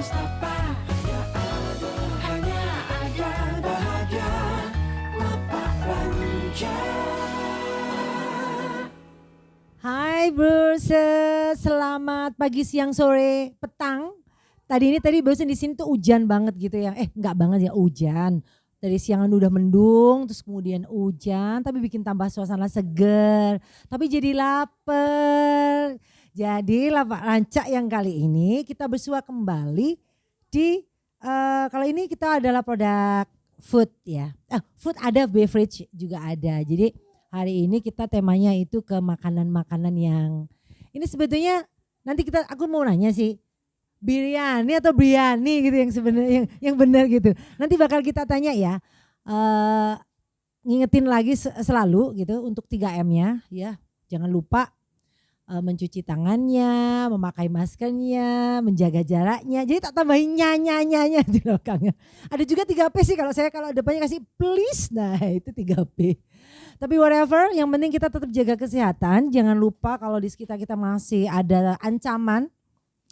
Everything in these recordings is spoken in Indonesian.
Nestapa hanya ada bahagia Lapak Ranca. Hai Brewers, selamat pagi, siang, sore, petang. Tadi barusan di sini tuh hujan banget gitu ya. Enggak banget ya, hujan. Dari siangan udah mendung, terus kemudian hujan, tapi bikin tambah suasana seger. Tapi jadi lapar. Jadi Lapak Ranca yang kali ini kita bersua kembali di kalau ini kita adalah produk food ya. Food ada, beverage juga ada. Jadi hari ini kita temanya itu ke makanan-makanan yang ini sebetulnya nanti aku mau nanya sih, biryani atau biryani gitu yang sebenarnya yang benar gitu. Nanti bakal kita tanya ya. Ngingetin lagi selalu gitu untuk 3M-nya ya. Jangan lupa mencuci tangannya, memakai maskernya, menjaga jaraknya. Jadi tak tambahin nyanya di belakangnya. Ada juga 3P sih kalau depannya kasih please. Nah, itu 3P. Tapi whatever, yang penting kita tetap jaga kesehatan. Jangan lupa kalau di sekitar kita masih ada ancaman.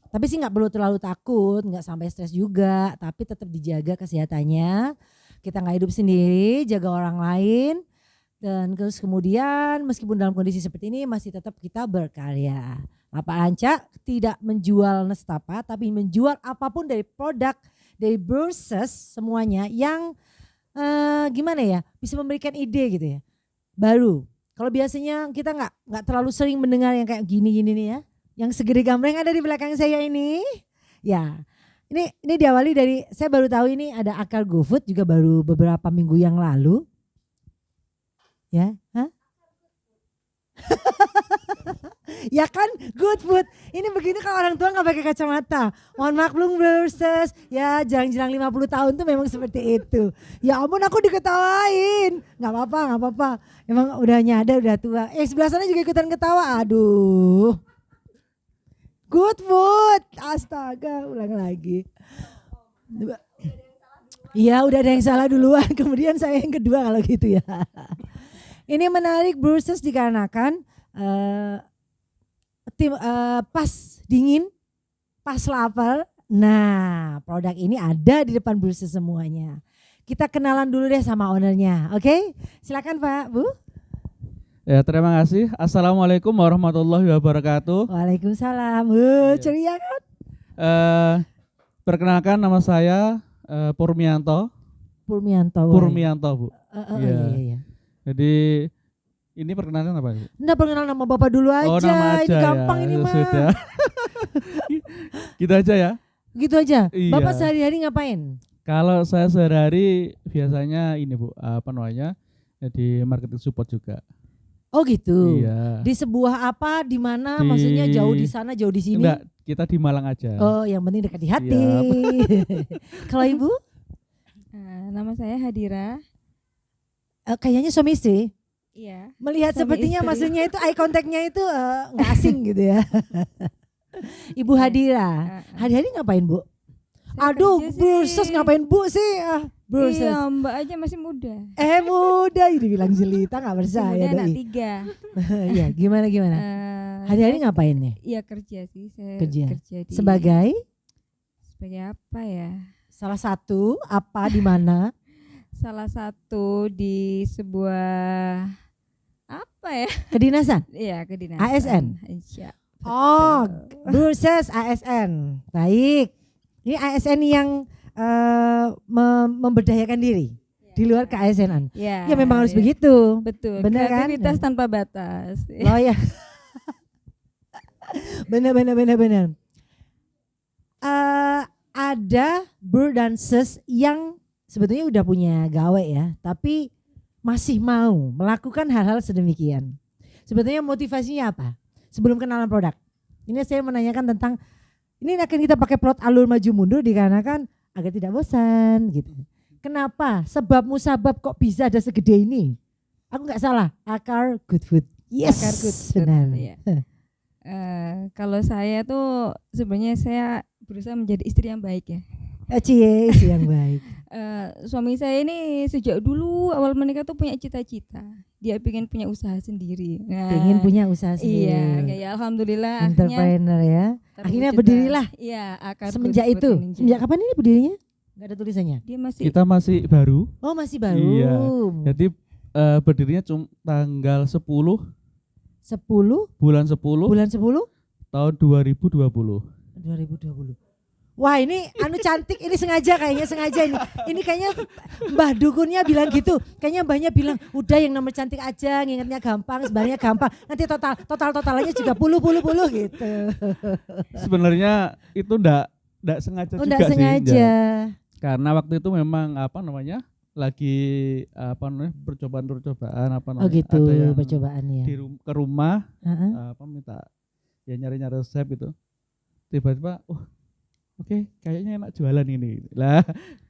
Tapi sih nggak perlu terlalu takut, nggak sampai stres juga. Tapi tetap dijaga kesehatannya. Kita nggak hidup sendiri, jaga orang lain. Dan terus kemudian meskipun dalam kondisi seperti ini masih tetap kita berkarya. Lapak Ranca tidak menjual nestapa tapi menjual apapun dari produk, dari Brewers semuanya yang gimana ya, bisa memberikan ide gitu ya. Baru. Kalau biasanya kita nggak terlalu sering mendengar yang kayak gini nih ya. Yang segede gambreng ada di belakang saya ini. Ya. Ini diawali dari saya baru tahu ini ada akar GoFood juga baru beberapa minggu yang lalu. Ya, ya kan, good food. Ini begini kalau orang tua nggak pakai kacamata. Mohon maklum Brewers, ya jarang-jarang 50 tahun tuh memang seperti itu. Ya ampun aku diketawain. Nggak apa-apa. Emang udah nyadar udah tua. Sebelah sana juga ikutan ketawa. Aduh. Good food. Astaga, ulang lagi. Iya udah ada yang salah duluan. Kemudian saya yang kedua kalau gitu ya. Ini menarik Brewers dikarenakan pas dingin, pas lapar. Nah, produk ini ada di depan Brewers semuanya. Kita kenalan dulu deh sama ownernya, oke? Silakan Pak, Bu. Ya, terima kasih. Assalamualaikum warahmatullahi wabarakatuh. Waalaikumsalam. Ceria kan? Perkenalkan nama saya Purmianto, Bu. Iya. Jadi ini perkenalan apa? Nggak perkenalan nama Bapak dulu aja. Oh, nama aja. Ini gampang ya, ini mah. Sudah. Gitu aja ya. Gitu aja. Iya. Bapak sehari-hari ngapain? Kalau saya sehari-hari biasanya ini Bu, apa namanya? Jadi marketing support juga. Oh gitu. Iya. Di sebuah apa, di mana? Maksudnya jauh di sana, jauh di sini? Enggak, kita di Malang aja. Oh, yang penting dekat di hati. Kalau Ibu? Nama saya Hadira. Kayaknya suami istri. Iya. Melihat suami sepertinya istri. maksudnya itu eye contact-nya itu nggak asing gitu ya. Ibu Hadira. Hari-hari ngapain Bu? Aduh, Brewers ngapain Bu sih? Brewers. Iya, Mbak aja masih muda. Muda, ini bilang jelita nggak percaya. Muda anak doi. 3. Iya, gimana? Hari-hari ngapain nih? Iya kerja sih. Saya Kerja. di, Sebagai apa ya? salah satu apa di mana? Salah satu di sebuah apa ya? Kedinasan? Iya, kedinasan. ASN? Iya. Oh, Brewers ASN. Baik. Ini ASN yang memberdayakan diri di luar ke-ASN-an. Ya, Ya memang harus begitu. Betul. Benar kan? Kreativitas tanpa batas. Oh ya. Benar. Ada Brewers yang sebetulnya udah punya gawe ya, tapi masih mau melakukan hal-hal sedemikian. Sebetulnya motivasinya apa? Sebelum kenalan produk. Ini saya menanyakan tentang, ini akan kita pakai plot alur maju mundur dikarenakan agar tidak bosan gitu. Kenapa? Sebab musabab kok bisa ada segede ini? Aku nggak salah, akar good food. Yes, Akar good food, benar. iya. Kalau saya tuh sebenarnya saya berusaha menjadi istri yang baik ya. Cie, istri yang baik. Suami saya ini sejak dulu awal menikah tuh punya cita-cita. dia pengen punya usaha sendiri. Nah, Pengen punya usaha sendiri. Iya, kayak alhamdulillah akhirnya Entrepreneur ya. Akhirnya terwujudlah. berdirilah Iya, akar semenjak Good itu. Food ini. Semenjak kapan ini berdirinya? Gak ada tulisannya. Dia masih Kita masih baru. Oh masih baru. Iya. Jadi berdirinya tanggal 10 10 bulan 10 bulan 10 tahun 2020. 2020. Wah ini anu cantik, ini sengaja ini. Ini kayaknya Mbah Dukunnya bilang gitu. Kayaknya mbahnya bilang udah yang nomor cantik aja, ngingetnya gampang, sebenarnya gampang. Nanti totalnya juga puluh gitu. Sebenarnya itu enggak sengaja Oh juga enggak sih. sengaja. enggak. Karena waktu itu memang lagi percobaan Oh gitu, ada yang percobaan ya. ke rumah Heeh. minta ya nyari-nyari resep itu. Tiba-tiba oke, kayaknya enak jualan ini. Lah,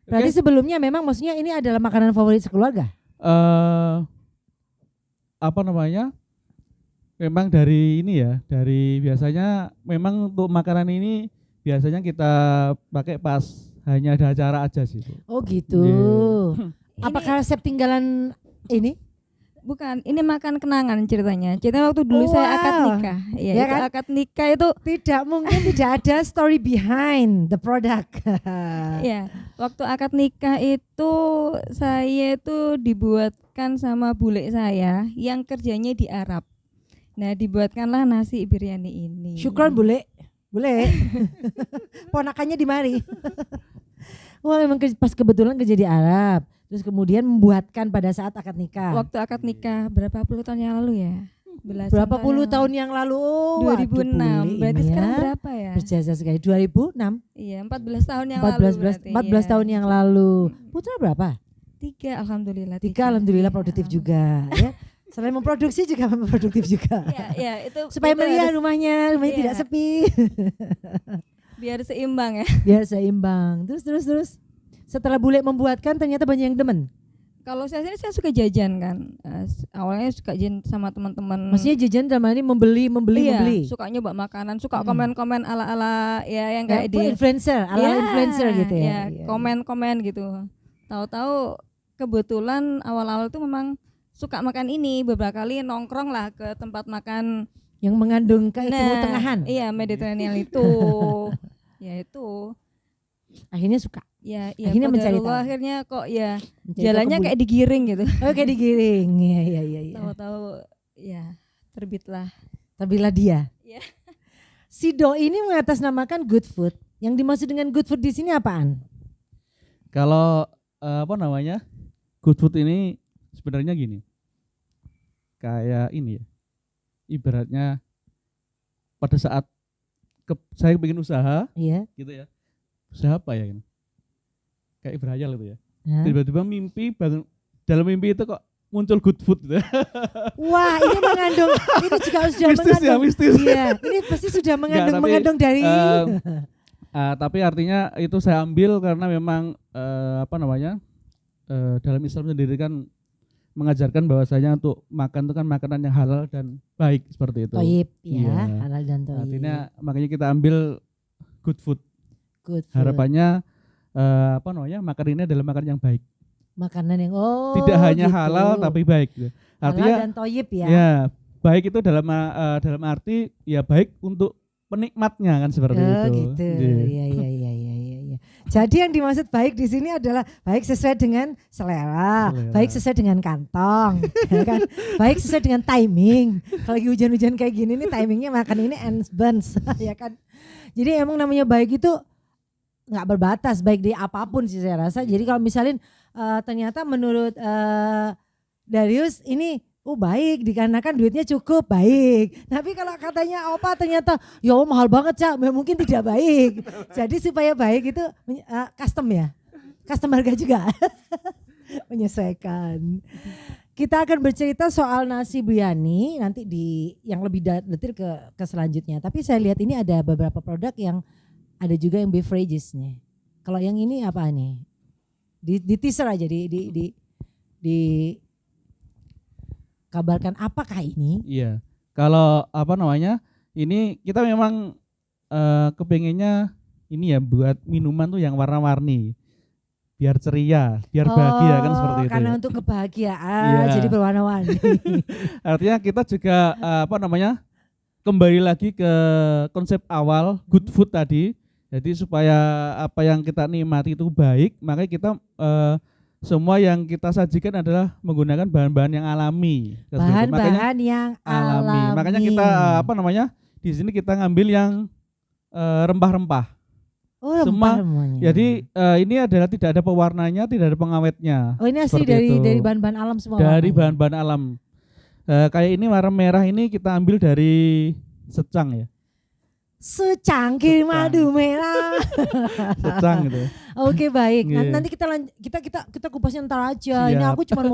Berarti sebelumnya memang maksudnya ini adalah makanan favorit sekeluarga? Memang dari ini ya, dari biasanya memang untuk makanan ini biasanya kita pakai pas hanya ada acara aja sih, Bu. Oh gitu. Iya. Apakah resep tinggalan ini? bukan, ini makan kenangan ceritanya. Cerita waktu dulu Oh, saya akad wow. nikah. Iya, Ya itu kan? akad nikah itu Tidak mungkin tidak ada story behind the product. ya, waktu akad nikah itu saya itu dibuatkan sama bule saya yang kerjanya di Arab. Nah, dibuatkanlah nasi biryani ini. Syukron bule. Ponakannya di mari. Wah memang pas kebetulan kerja di Arab. Terus kemudian membuatkan pada saat akad nikah. Waktu akad nikah berapa puluh tahun yang lalu ya? Berapa puluh tahun yang lalu? Oh, waduh, 2006. bule Berarti ini sekarang ya. berapa ya? Berjasa sekali. 2006. Iya, 14 tahun yang 14 lalu berarti. 14 tahun yang lalu. Putra berapa? 3 alhamdulillah. 3 alhamdulillah Iya, produktif juga ya. Selain memproduksi juga produktif juga. Iya, itu Supaya itu meriah harus rumahnya Iya. tidak sepi. biar seimbang ya. Biar seimbang. Terus. Setelah bule membuatkan ternyata banyak yang demen. Kalau saya sendiri saya suka jajan kan. Awalnya suka jajan sama teman-teman. Maksudnya jajan dalam hal ini membeli. Iya, suka nyoba makanan, suka komen-komen ala-ala ya yang Ya, kayak di influencer, ala Iya, influencer gitu ya. iya, Iya. komen-komen gitu. Tahu-tahu kebetulan awal-awal tuh memang suka makan ini, beberapa kali nongkrong lah ke tempat makan Yang mengandung ke Timur Tengahan. Iya, Mediterranean itu. Ya itu. Akhirnya suka. Ya, Akhirnya mencari tahu. akhirnya kok ya Mencari jalannya tahu kayak digiring gitu. Oh kayak digiring. Iya. Tahu-tahu ya terbitlah. Terbilah dia. Iya. Si Do ini mengatasnamakan good food. Yang dimaksud dengan good food di sini apaan? Kalau good food ini sebenarnya gini. Kayak ini ya. Ibaratnya pada saat saya bikin usaha Iya. gitu ya. Usaha apa ya ini? Kayak berhayal itu ya. Hah? Tiba-tiba dalam mimpi itu kok muncul good food gitu. Wah ini mengandung, itu juga sudah Mistis ya, mengandung. mistis. Iya, ini pasti sudah Enggak, tapi, mengandung dari. Tapi artinya itu saya ambil karena memang dalam Islam sendiri kan mengajarkan bahwasanya untuk makan itu kan makanan yang halal dan baik seperti itu. Toyib Iya. ya, halal dan toyib. Artinya makanya kita ambil good food. Good food. Harapannya makan ini adalah makan yang baik. Makanan yang Tidak hanya gitu. halal tapi baik. Gitu. Artinya halal dan toyib ya. ya baik itu dalam arti ya baik untuk penikmatnya kan seperti Oh itu. gitu. Iya. Iya. Jadi yang dimaksud baik di sini adalah baik sesuai dengan selera, baik sesuai dengan kantong, ya kan? Baik sesuai dengan timing. Kalau lagi hujan-hujan kayak gini nih timingnya makan ini ends buns, ya kan? Jadi emang namanya baik itu nggak berbatas, baik di apapun sih saya rasa. Jadi kalau misalnya ternyata menurut Darius ini baik dikarenakan duitnya cukup, baik. Tapi kalau katanya Opa ternyata ya mahal banget Cak, mungkin tidak baik. Jadi supaya baik itu custom ya, custom harga juga. Menyesuaikan. Kita akan bercerita soal nasi biryani nanti di yang lebih detail ke selanjutnya. Tapi saya lihat ini ada beberapa produk yang ada juga yang beverages nih. Kalau yang ini apa nih? Di teaser aja di kabarkan apakah ini? Iya. Kalau ini kita memang kepengennya ini ya buat minuman tuh yang warna-warni. biar ceria, biar bahagia kan seperti itu. Karena Ya. untuk kebahagiaan Iya. jadi berwarna-warni. Artinya kita juga kembali lagi ke konsep awal good food tadi. Jadi supaya apa yang kita nikmati itu baik, makanya kita semua yang kita sajikan adalah menggunakan bahan-bahan yang alami. Seperti itu. Makanya Bahan-bahan yang alami. Makanya kita di sini kita ngambil yang rempah-rempah. Oh, semua- rempah-rempahnya. Jadi ini adalah tidak ada pewarnanya, tidak ada pengawetnya. Oh, ini asli seperti itu. dari bahan-bahan alam semua. Dari warnanya. bahan-bahan alam. Kayak ini warna merah ini kita ambil dari secang ya. Secangkir Secang. madu merah. Secang gitu. Oke, baik. Iya. Nanti kita kupasnya ntar aja. Ini Siap. aku cuma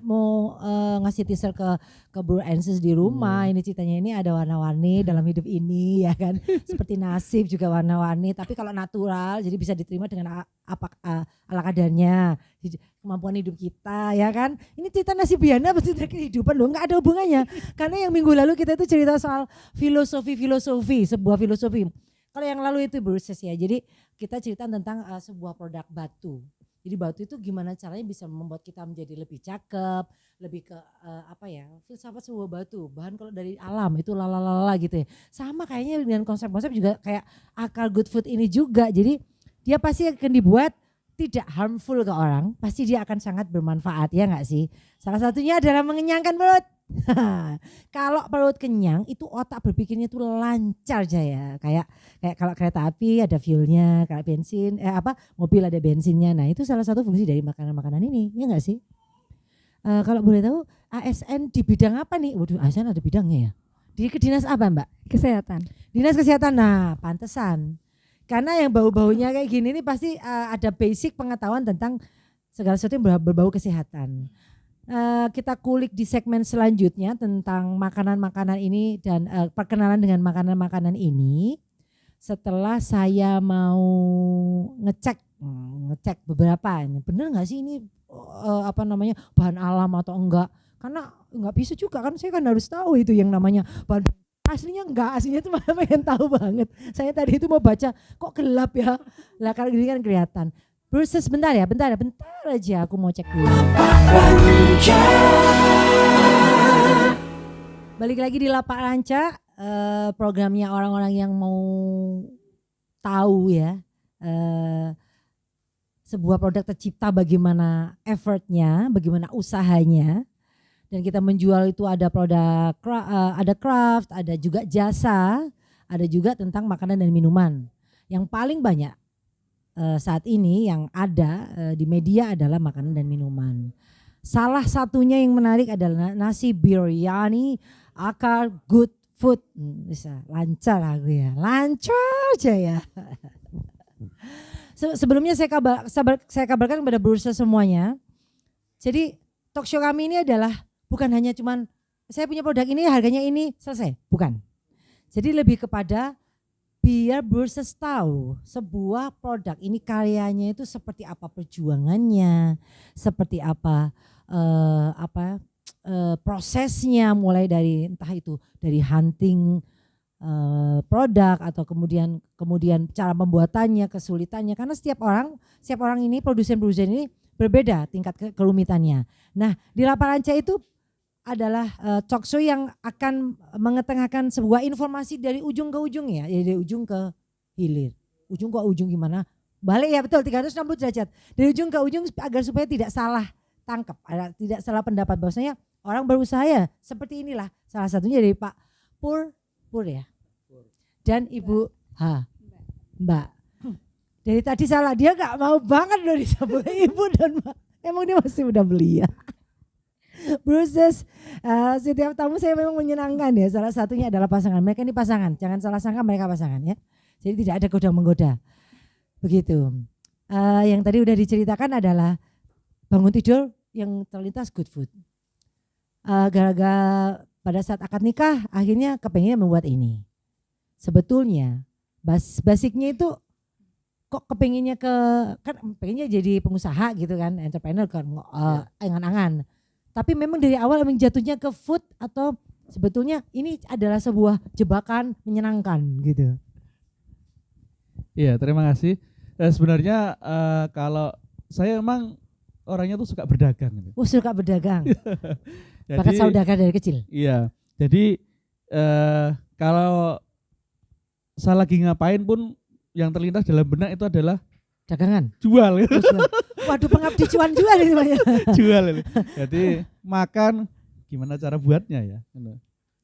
mau ngasih teaser ke Bro Ensis di rumah. Ini ceritanya ini ada warna-warni dalam hidup ini ya kan. Seperti nasib juga warna-warni, tapi kalau natural jadi bisa diterima dengan ala kadarnya. Kemampuan hidup kita ya kan. Ini cerita nasibiana pasti dari kehidupan loh, nggak ada hubungannya. Karena yang minggu lalu kita itu cerita soal filosofi, sebuah filosofi. Kalau yang lalu itu Burses ya. Jadi kita cerita tentang sebuah produk batu. Jadi batu itu gimana caranya bisa membuat kita menjadi lebih cakep, lebih ke filsafat sebuah batu. Bahan kalau dari alam itu lalalala gitu ya. Sama kayaknya dengan konsep-konsep juga kayak akar good food ini juga. Jadi dia pasti akan dibuat tidak harmful ke orang, pasti dia akan sangat bermanfaat, ya enggak sih? Salah satunya adalah mengenyangkan perut. Kalau perut kenyang itu otak berpikirnya itu lancar aja ya. Kayak kalau kereta api ada fuelnya, kayak bensin, mobil ada bensinnya. Nah itu salah satu fungsi dari makanan-makanan ini, ya enggak sih? Kalau boleh tahu ASN di bidang apa nih? Waduh, ASN ada bidangnya ya. Di dinas apa Mbak? Kesehatan. Dinas kesehatan. Nah pantesan. Karena yang bau-baunya kayak gini nih pasti ada basic pengetahuan tentang segala sesuatu yang berbau kesehatan. Kita kulik di segmen selanjutnya tentang makanan-makanan ini dan perkenalan dengan makanan-makanan ini. Setelah saya mau ngecek beberapa ini, bener nggak sih ini bahan alam atau enggak? Karena nggak bisa juga kan, saya kan harus tahu itu yang namanya bahan. Aslinya enggak, aslinya tuh malah pengen tahu banget. Saya tadi itu mau baca, kok gelap ya? Lah kalau gini kan kelihatan. Burses bentar aja aku mau cek dulu. Balik lagi di Lapak Ranca, programnya orang-orang yang mau tahu ya. Sebuah produk tercipta bagaimana effortnya, bagaimana usahanya. Dan kita menjual itu ada produk, ada craft, ada juga jasa, ada juga tentang makanan dan minuman. Yang paling banyak saat ini yang ada di media adalah makanan dan minuman. Salah satunya yang menarik adalah nasi biryani akar good food. Bisa lancar aku ya, lancar aja ya. Sebelumnya saya kabarkan kepada bursa semuanya. Jadi talk show kami ini adalah bukan hanya cuman saya punya produk ini harganya ini selesai, bukan. Jadi lebih kepada biar bursa tahu sebuah produk ini karyanya itu seperti apa perjuangannya, seperti apa prosesnya mulai dari entah itu dari hunting produk atau kemudian cara pembuatannya, kesulitannya karena setiap orang ini produsen ini berbeda tingkat kerumitannya. Nah, di Lapak Ranca itu adalah talk show yang akan mengetengahkan sebuah informasi dari ujung ke ujung ya, dari ujung ke hilir. Ujung ke ujung gimana? Balik ya betul 360 derajat. Dari ujung ke ujung agar supaya tidak salah tangkap, tidak salah pendapat bahwasanya orang berusaha ya seperti inilah. Salah satunya dari Pak Pur ya. Dan Ibu Mbak. Dari tadi salah, dia gak mau banget loh disebut Ibu dan Mbak. Emang dia masih udah belia. Bruces, setiap tamu saya memang menyenangkan ya. Salah satunya adalah pasangan. Mereka ini pasangan, jangan salah sangka mereka pasangan ya. Jadi tidak ada goda menggoda. Begitu. Yang tadi udah diceritakan adalah bangun tidur yang terlintas good food. Gara-gara pada saat akad nikah akhirnya kepengen membuat ini. Sebetulnya basicnya itu kok kepengennya pengennya jadi pengusaha gitu kan, entrepreneur kan, angan-angan. Tapi memang dari awal emang jatuhnya ke food atau sebetulnya ini adalah sebuah jebakan menyenangkan gitu. Iya, terima kasih. Sebenarnya kalau saya emang orangnya tuh suka berdagang gitu. Suka berdagang. Jadi, Bakat saudagar dari kecil. iya. Jadi kalau saya lagi ngapain pun yang terlintas dalam benak itu adalah Dagangan. jual. Jual. Waduh, pengabdi cuan jual ini Pak ya. Jual ini. Jadi makan gimana cara buatnya ya.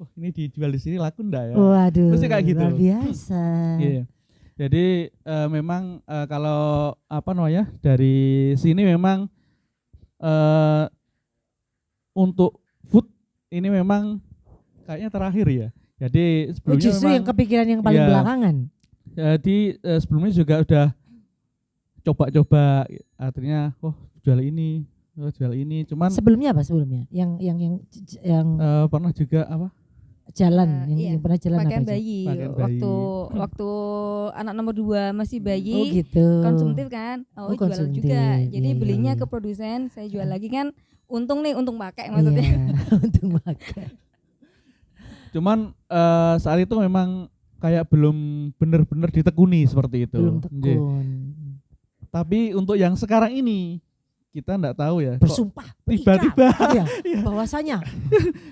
Oh, ini dijual di sini laku enggak ya? Waduh. Mesti kayak gitu. Luar biasa. Iya. Jadi memang kalau dari sini memang untuk food ini memang kayaknya terakhir ya. Jadi sebelumnya Justru memang, yang kepikiran yang paling iya. belakangan. Jadi sebelumnya juga udah coba-coba, artinya jual ini, jual ini. Cuman Sebelumnya apa sebelumnya? Yang pernah juga apa? jalan, Iya. yang pernah jalan Pakaian apa aja? bayi. Pakaian bayi. Waktu anak nomor 2 masih bayi. Oh gitu. Konsumtif kan, Oh, jualan konsumtif. juga. Jadi Iya, iya, belinya iya. ke produsen, saya jual lagi kan. Untung pakai maksudnya. Iya, untung makan. Cuman saat itu memang kayak belum benar-benar ditekuni seperti itu. Belum Nggih. tekun. Tapi untuk yang sekarang ini kita enggak tahu ya. kok Bersumpah, tiba-tiba berikat, gitu ya, bahwasanya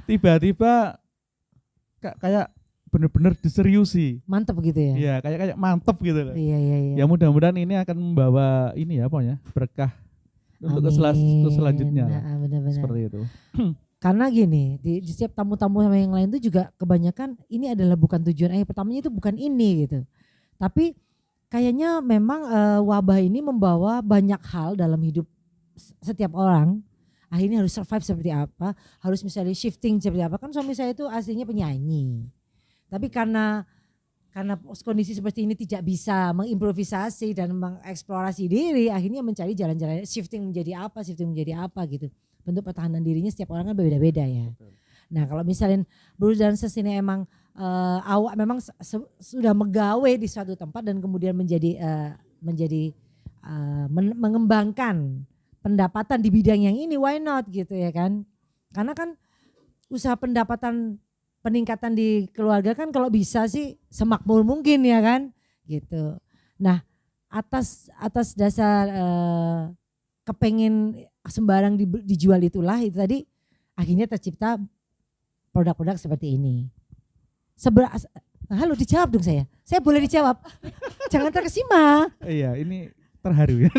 tiba-tiba kayak benar-benar diseriusi. mantep gitu ya. Iya, kayak mantep gitu loh. Iya, iya, iya. Ya mudah-mudahan ini akan membawa ini ya berkah untuk ke Amin. selanjutnya. Nah, benar-benar. Seperti itu. Karena gini, di setiap tamu-tamu sama yang lain itu juga kebanyakan ini adalah bukan tujuan pertamanya itu bukan ini gitu. Tapi kayaknya memang wabah ini membawa banyak hal dalam hidup setiap orang. Akhirnya harus survive seperti apa, harus misalnya shifting seperti apa. Kan suami saya itu aslinya penyanyi. Tapi karena kondisi seperti ini tidak bisa mengimprovisasi dan mengeksplorasi diri, akhirnya mencari jalan-jalan shifting menjadi apa gitu. Bentuk pertahanan dirinya setiap orang kan berbeda-beda ya. Nah kalau misalnya Bruce dan Sis ini emang awak memang sudah megawe di suatu tempat dan kemudian mengembangkan pendapatan di bidang yang ini, why not gitu ya kan. Karena kan usaha peningkatan di keluarga kan kalau bisa sih semakmur mungkin ya kan gitu. Nah atas dasar kepengen sembarang dijual itulah itu tadi akhirnya tercipta produk-produk seperti ini. Halo dijawab dong saya boleh dijawab. Jangan terkesima. Iya, ini terharu ya.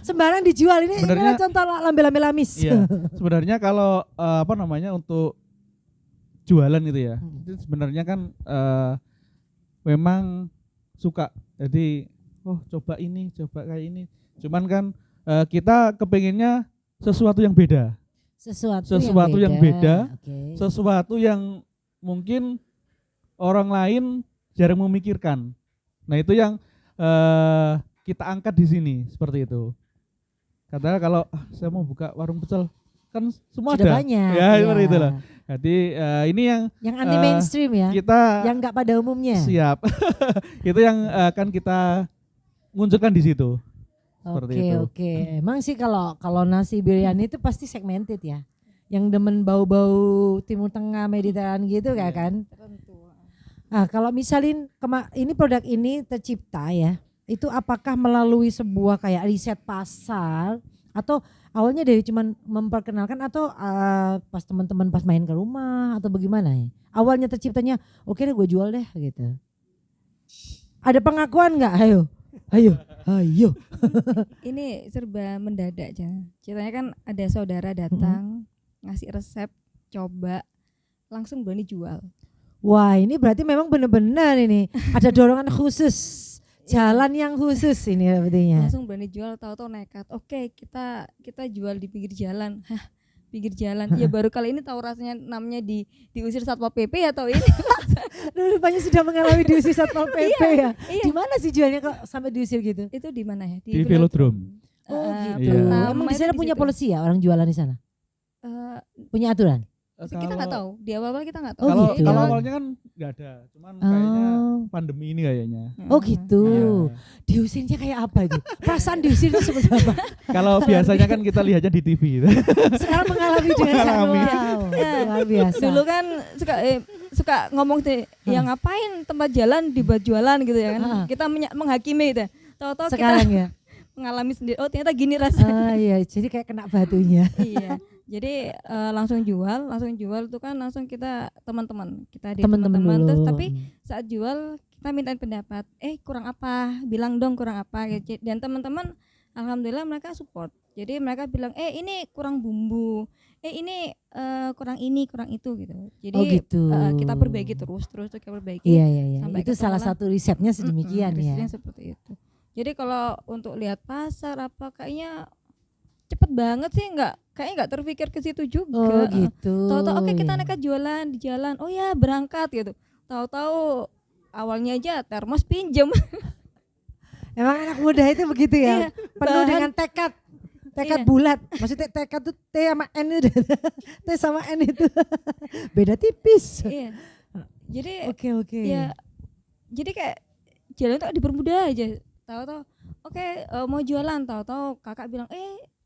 Sembarang dijual ini Sebenarnya- contoh lambe-lambe lamis. Iya. Sebenarnya kalau untuk jualan itu ya. Itu sebenarnya kan memang suka. Jadi coba ini, coba kayak ini. Cuman kan kita kepengennya sesuatu yang beda. Sesuatu yang beda. Oke. Sesuatu yang mungkin orang lain jarang memikirkan. Nah, itu yang kita angkat di sini seperti itu. Katakan kalau saya mau buka warung pecel kan semua Sudah ada. banyak. Ya, Iya. seperti itulah. Jadi ini yang anti mainstream ya. kita Yang enggak pada umumnya. siap. Itu yang akan kita munculkan di situ. Seperti itu. Oke. Emang sih kalau nasi biryani itu pasti segmented ya. Yang demen bau-bau Timur Tengah, Mediterranean gitu Iya. kan. Nah, kalau misalin ini produk ini tercipta ya, itu apakah melalui sebuah kayak riset pasar atau awalnya dari cuman memperkenalkan atau pas teman-teman pas main ke rumah atau bagaimana ya? Awalnya terciptanya oke deh gue jual deh gitu. Ada pengakuan nggak? Ayo. Ini serba mendadak aja. Ceritanya kan ada saudara datang ngasih resep, coba langsung berani jual. Wah ini berarti memang benar-benar ini ada dorongan khusus, jalan yang khusus ini artinya. Langsung berani jual, tahu-tahu nekat. Oke, kita jual di pinggir jalan. Hah, pinggir jalan. Ya baru kali ini tahu rasanya namanya diusir Satpol PP atau ini. Rupanya sudah mengalami diusir Satpol PP ya. Iya. Di mana sih jualnya kok sampai diusir gitu? Itu di mana ya? Di Velodrome. Oh Eh, gitu. Iya. Emang di itu sana di punya situ. polisi ya orang jualan di sana? Eh, Punya aturan? kita nggak tahu. Di awal-awal kita nggak tahu. Oh, Kalau gitu. kalau awalnya kan nggak ada, cuman kayaknya Oh. pandemi ini kayaknya. Oh gitu. Iya. Diusirnya kayak apa itu? Perasaan diusir itu seperti apa? Kalau biasanya kan kita lihatnya di TV. Sekarang mengalami dengan Mengalami. wow, luar biasa. Dulu kan suka suka ngomong deh, ya ngapain tempat jalan dibuat jualan gitu ya kan. Ah. Kita menghakimi itu. Tahu-tahu kita Sekarang ya. mengalami sendiri. Oh, ternyata gini rasanya. Iya, jadi kayak kena batunya. Iya. Jadi langsung jual itu kan langsung kita teman-teman. Kita di Teman-teman teman-teman dulu. terus tapi saat jual kita mintain pendapat. Kurang apa? Bilang dong kurang apa. Dan teman-teman alhamdulillah mereka support. Jadi mereka bilang, ini kurang bumbu. Ini kurang ini, kurang itu gitu. Jadi Oh gitu. kita perbaiki terus kita perbaiki. Iya. sampai Itu salah ketemulah. satu risetnya sedemikian ya. Risetnya seperti itu. Jadi kalau untuk lihat pasar apa kayaknya cepet banget sih, kayaknya nggak terpikir ke situ Oh juga. gitu. Tahu-tahu oke kita ya. nekat jualan di jalan. Oh ya berangkat gitu. Tahu-tahu awalnya aja termos pinjem. Emang anak muda itu begitu ya. Iya, Penuh bahan- dengan tekad. Tekad Iya. bulat. Maksudnya tekad tuh T sama N itu. T sama N itu. Beda tipis. Iya. Jadi Oke. ya jadi kayak jalan tuh dipermudah aja. Tahu-tahu oke mau jualan, tahu-tahu kakak bilang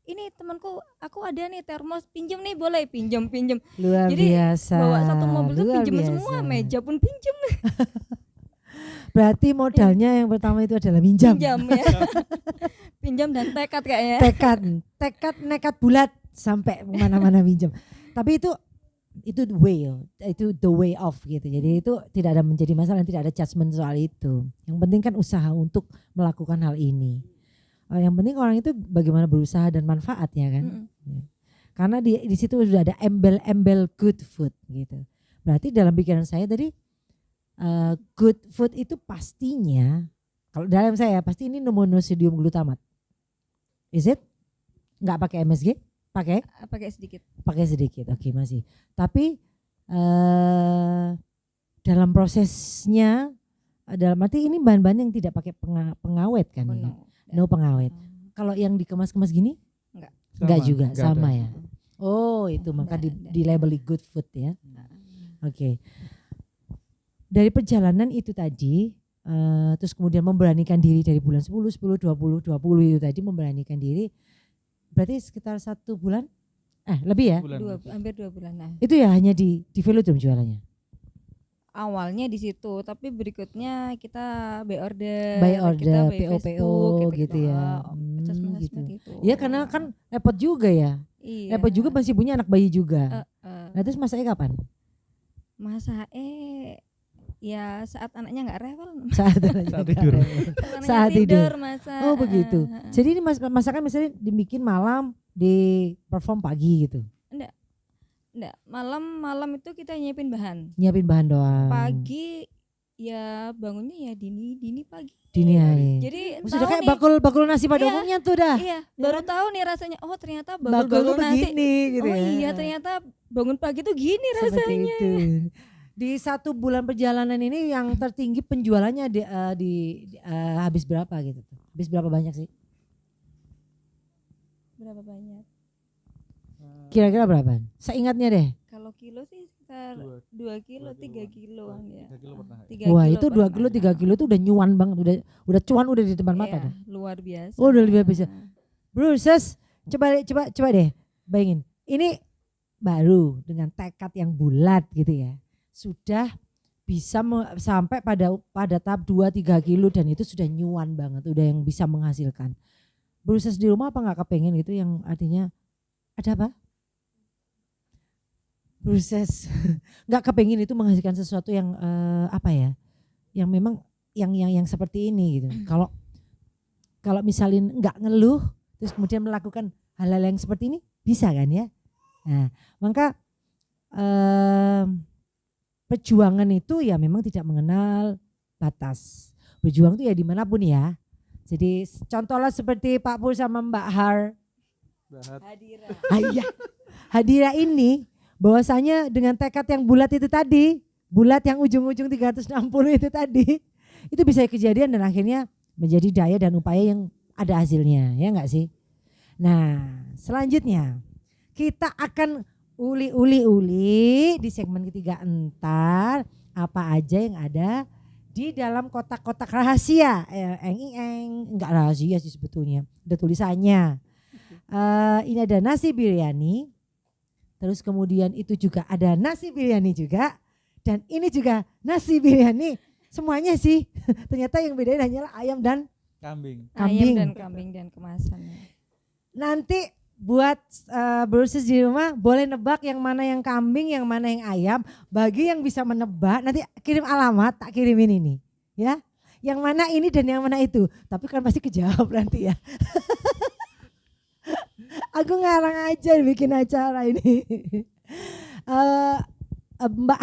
ini temanku aku ada nih termos pinjem nih, boleh pinjem. Luar Jadi biasa. Bawa satu mobil tuh luar pinjem biasa. semua, meja pun pinjem. Berarti modalnya yang pertama itu adalah minjam. Pinjam ya. Pinjam dan tekad kayaknya. Tekad nekat bulat sampai kemana-mana minjem. Tapi itu the way of gitu. Jadi itu tidak ada menjadi masalah, tidak ada judgement soal itu. Yang penting kan usaha untuk melakukan hal ini. Yang penting orang itu bagaimana berusaha dan manfaatnya kan. Mm-mm. Karena di situ sudah ada embel-embel good food gitu. Berarti dalam pikiran saya tadi good food itu pastinya, kalau dalam saya pasti ini monosodium glutamat. Is it? Nggak pakai MSG? Pakai Pakai sedikit. sedikit. Oke, masih. Tapi dalam prosesnya, dalam arti ini bahan-bahan yang tidak pakai pengawet kan? Oh, ya? no. No pengawet. Kalau yang dikemas-kemas gini? Enggak juga, Nggak sama ada. ya. Oh itu maka di labeli good food ya. Oke. Dari perjalanan itu tadi, terus kemudian memberanikan diri dari bulan 10, 20 itu tadi memberanikan diri. Berarti sekitar 1 bulan? Lebih ya? Hampir 2 bulan. Nah, Itu ya hanya di Velodrome jualannya? awalnya di situ, tapi berikutnya kita by order, By order, kita by PO, Facebook, gitu ya. Sosmed Gitu. itu. Ya karena kan repot juga ya. iya. Repot juga masih punya anak bayi juga. Eh, Nah terus masaknya kapan? masa ya saat anaknya nggak rewel. Saat Saat tidur. Anaknya Saat tidur. masa. Oh begitu. Jadi ini masakan misalnya dibikin malam, di perform pagi gitu. Enggak, malam itu kita nyiapin bahan. Nyiapin bahan doang. Pagi ya bangunnya ya dini pagi. Dini hari. Jadi Sudah tahu kayak nih, bakul nasi pada Iya. umumnya tuh dah. iya, baru tahu nih rasanya. Oh, ternyata Bakul bakul tuh nasi. begini gitu Oh ya. iya, ternyata bangun pagi tuh gini Seperti rasanya. itu. Di 1 bulan perjalanan ini yang tertinggi penjualannya habis berapa gitu tuh? Habis berapa banyak sih? Berapa banyak? Kira-kira berapa? Seingatnya deh. Kalau kilo sih sekitar 2 kilo, 3 kiloan ya. 3 kilo pernah. 3 Wah kilo itu 2 kilo, pernah. 3 kilo itu udah nyuan banget. Udah cuan udah di depan mata Iya, dah. luar biasa. Oh, udah luar biasa. Bro, Ses, coba deh bayangin. Ini baru dengan tekad yang bulat gitu ya. Sudah bisa sampai pada tahap 2-3 kilo dan itu sudah nyuan banget, udah yang bisa menghasilkan. Berusaha di rumah apa nggak kepengen gitu yang artinya ada apa? Proses nggak kepengen itu menghasilkan sesuatu yang apa ya? Yang memang yang seperti ini gitu. Kalau misalnya nggak ngeluh terus kemudian melakukan hal-hal yang seperti ini bisa kan ya? Nah, maka perjuangan itu ya memang tidak mengenal batas. Berjuang itu ya dimanapun ya. Jadi contohnya seperti Pak Pur sama Mbak Har. Hadira. Hadira ini bahwasanya dengan tekad yang bulat itu tadi, bulat yang ujung-ujung 360 itu tadi, itu bisa kejadian dan akhirnya menjadi daya dan upaya yang ada hasilnya, ya enggak sih? Nah, selanjutnya kita akan uli di segmen ketiga entar apa aja yang ada di dalam kotak-kotak rahasia. Enggak rahasia sih sebetulnya, ada tulisannya. Ini ada nasi biryani, terus kemudian itu juga ada nasi biryani juga, Dan ini juga nasi biryani. Semuanya sih. Ternyata yang bedain hanyalah ayam dan Kambing. Kambing. Ayam dan kambing dan kemasannya. nanti buat Brewers di rumah boleh nebak yang mana yang kambing, yang mana yang ayam. Bagi yang bisa menebak nanti kirim alamat, tak kirimin ini ya. Yang mana ini dan yang mana itu. Tapi kan pasti kejawab nanti ya. Aku ngarang aja bikin acara ini. Mbak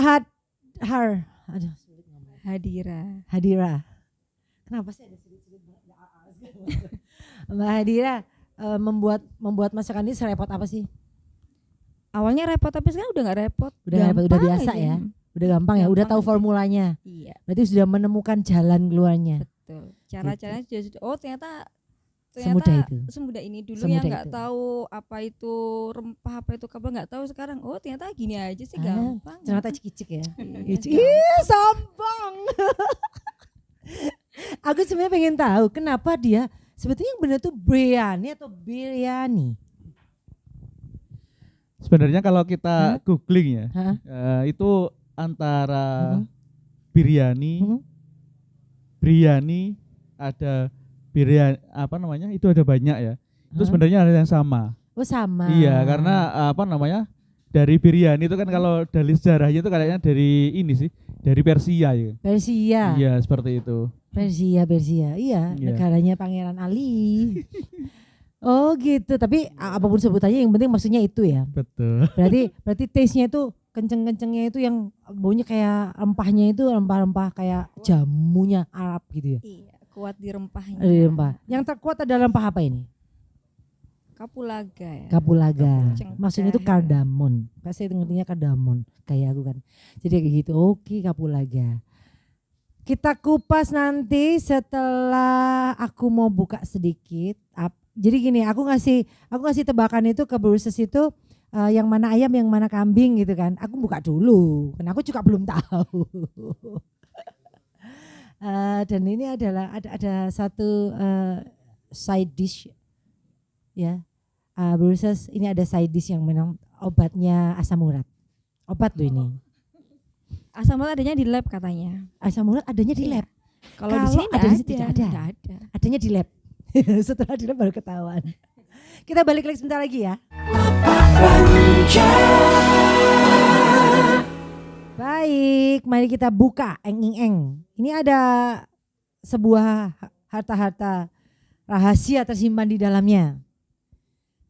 aduh, sulit ngomong. Hadira. Kenapa sih ada sulit-sulit Mbak Hadira membuat masakan ini serepot apa sih? Awalnya repot tapi sekarang udah nggak repot. Udah Gampang biasa aja. ya. Udah gampang ya, udah Gampang tahu aja. formulanya. Iya, Berarti sudah menemukan jalan keluarnya. betul. Cara-caranya sudah oh ternyata Semudah itu. semudah ini dulu Semudah yang nggak itu. tahu apa itu rempah, apa itu kabel, nggak tahu sekarang. Oh ternyata gini aja sih, Ah, gampang. Ternyata cicik ya. Iya, Ih, sombong. Aku sebenarnya pengen tahu kenapa dia sebetulnya yang benar tuh biryani atau biryani. Sebenarnya kalau kita googling ya, Hah? itu antara Mhm. biryani, Mhm. biryani, ada biryani apa namanya? Itu ada banyak ya. Itu Hah? sebenarnya ada yang sama. Oh sama. Iya, karena apa namanya? Dari biryani itu kan kalau dari sejarahnya itu kayaknya dari ini sih, dari Persia ya. Persia. Iya, seperti itu. Persia. Iya, Iya. negaranya Pangeran Ali. Oh gitu, tapi apapun sebutannya yang penting maksudnya itu ya. Betul. Berarti taste-nya itu kenceng-kencengnya itu yang baunya kayak rempahnya itu rempah-rempah kayak jamunya Arab gitu ya. Iya, kuat di rempahnya. Rempah. Yang terkuat adalah rempah apa ini? Kapulaga ya. Kapulaga. Cengkeh. Maksudnya itu kardamon. Saya ngertinya kardamon kayak aku kan. Jadi kayak gitu. Oke, kapulaga. Kita kupas nanti setelah aku mau buka sedikit. Jadi gini, aku ngasih tebakan itu ke Brewers itu yang mana ayam, yang mana kambing gitu kan. Aku buka dulu. Karena aku juga belum tahu. Dan ini adalah ada satu side dish ya. Brewers ini ada side dish yang memang obatnya asam urat. Obat loh ini. Asam urat adanya di lab katanya. Asam urat adanya di Iya. lab. Kalau di Kalau sini ada di sini tidak ada. Nggak ada. Adanya di lab. Setelah di lab baru ketahuan. Kita balik lagi sebentar lagi ya. Baik, mari kita buka eng. Ini ada sebuah harta-harta rahasia tersimpan di dalamnya.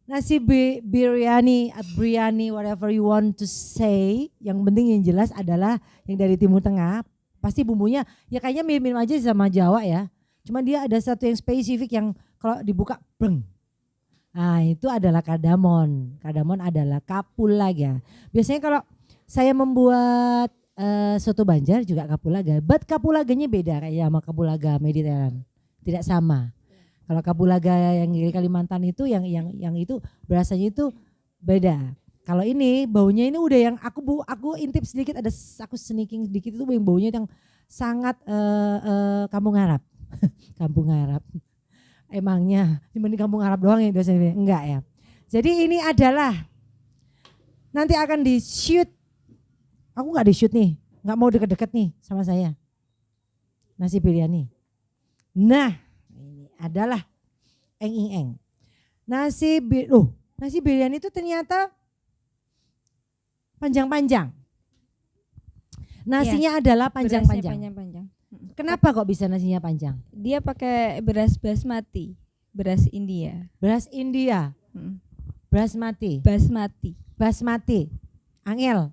Nasi biryani, whatever you want to say. Yang penting yang jelas adalah yang dari Timur Tengah. Pasti bumbunya ya kayaknya mirip-mirip aja sama Jawa ya. Cuma dia ada satu yang spesifik yang kalau dibuka breng. Nah itu adalah kardamon. Kardamon adalah kapulaga. Biasanya kalau saya membuat soto Banjar juga kapulaga. But kapulaganya beda kayak sama kapulaga Mediterranean. Tidak sama. Kalau kapulaga yang di Kalimantan itu yang itu berasanya itu beda. Kalau ini baunya ini udah yang aku intip sedikit, ada aku sneaking sedikit itu yang baunya yang sangat kampung Arab. Kampung Arab. Emangnya cuma di kampung Arab doang yang biasanya enggak ya. Jadi ini adalah nanti akan di shoot. Aku nggak di shoot nih, nggak mau deket-deket nih sama saya. Nasi biryani. Nah, ini adalah eng. Nasi biryani itu ternyata panjang-panjang. Nasinya adalah Berasnya panjang-panjang. panjang-panjang. Kenapa kok bisa nasinya panjang? Dia pakai beras basmati, beras India. Beras India, Mm. basmati, Basmati. angel.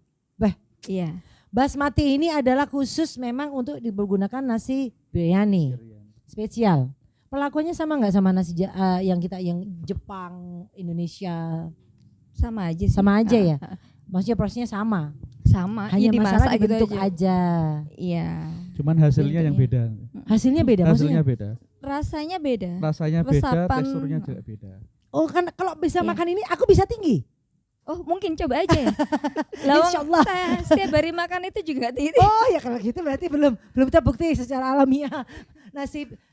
Iya. Basmati ini adalah khusus memang untuk dipergunakan nasi biryani spesial. Pelakuannya sama nggak sama nasi yang Jepang, Indonesia? Sama aja sih. Sama aja ya. Ah, Maksudnya prosesnya sama. sama. Hanya Iya, masalah dimasak gitu dibentuk aja. aja. Iya. Cuman hasilnya yang beda. Hasilnya beda Hasilnya maksudnya. beda. Rasanya beda. Rasanya beda, Resapan. teksturnya juga beda. Oh kan kalau bisa Iya. makan ini aku bisa tinggi. Oh mungkin coba aja ya. Lawang Insyaallah. saya setiap hari makan itu juga tinggi. Oh ya kalau gitu berarti belum terbukti secara alamiah.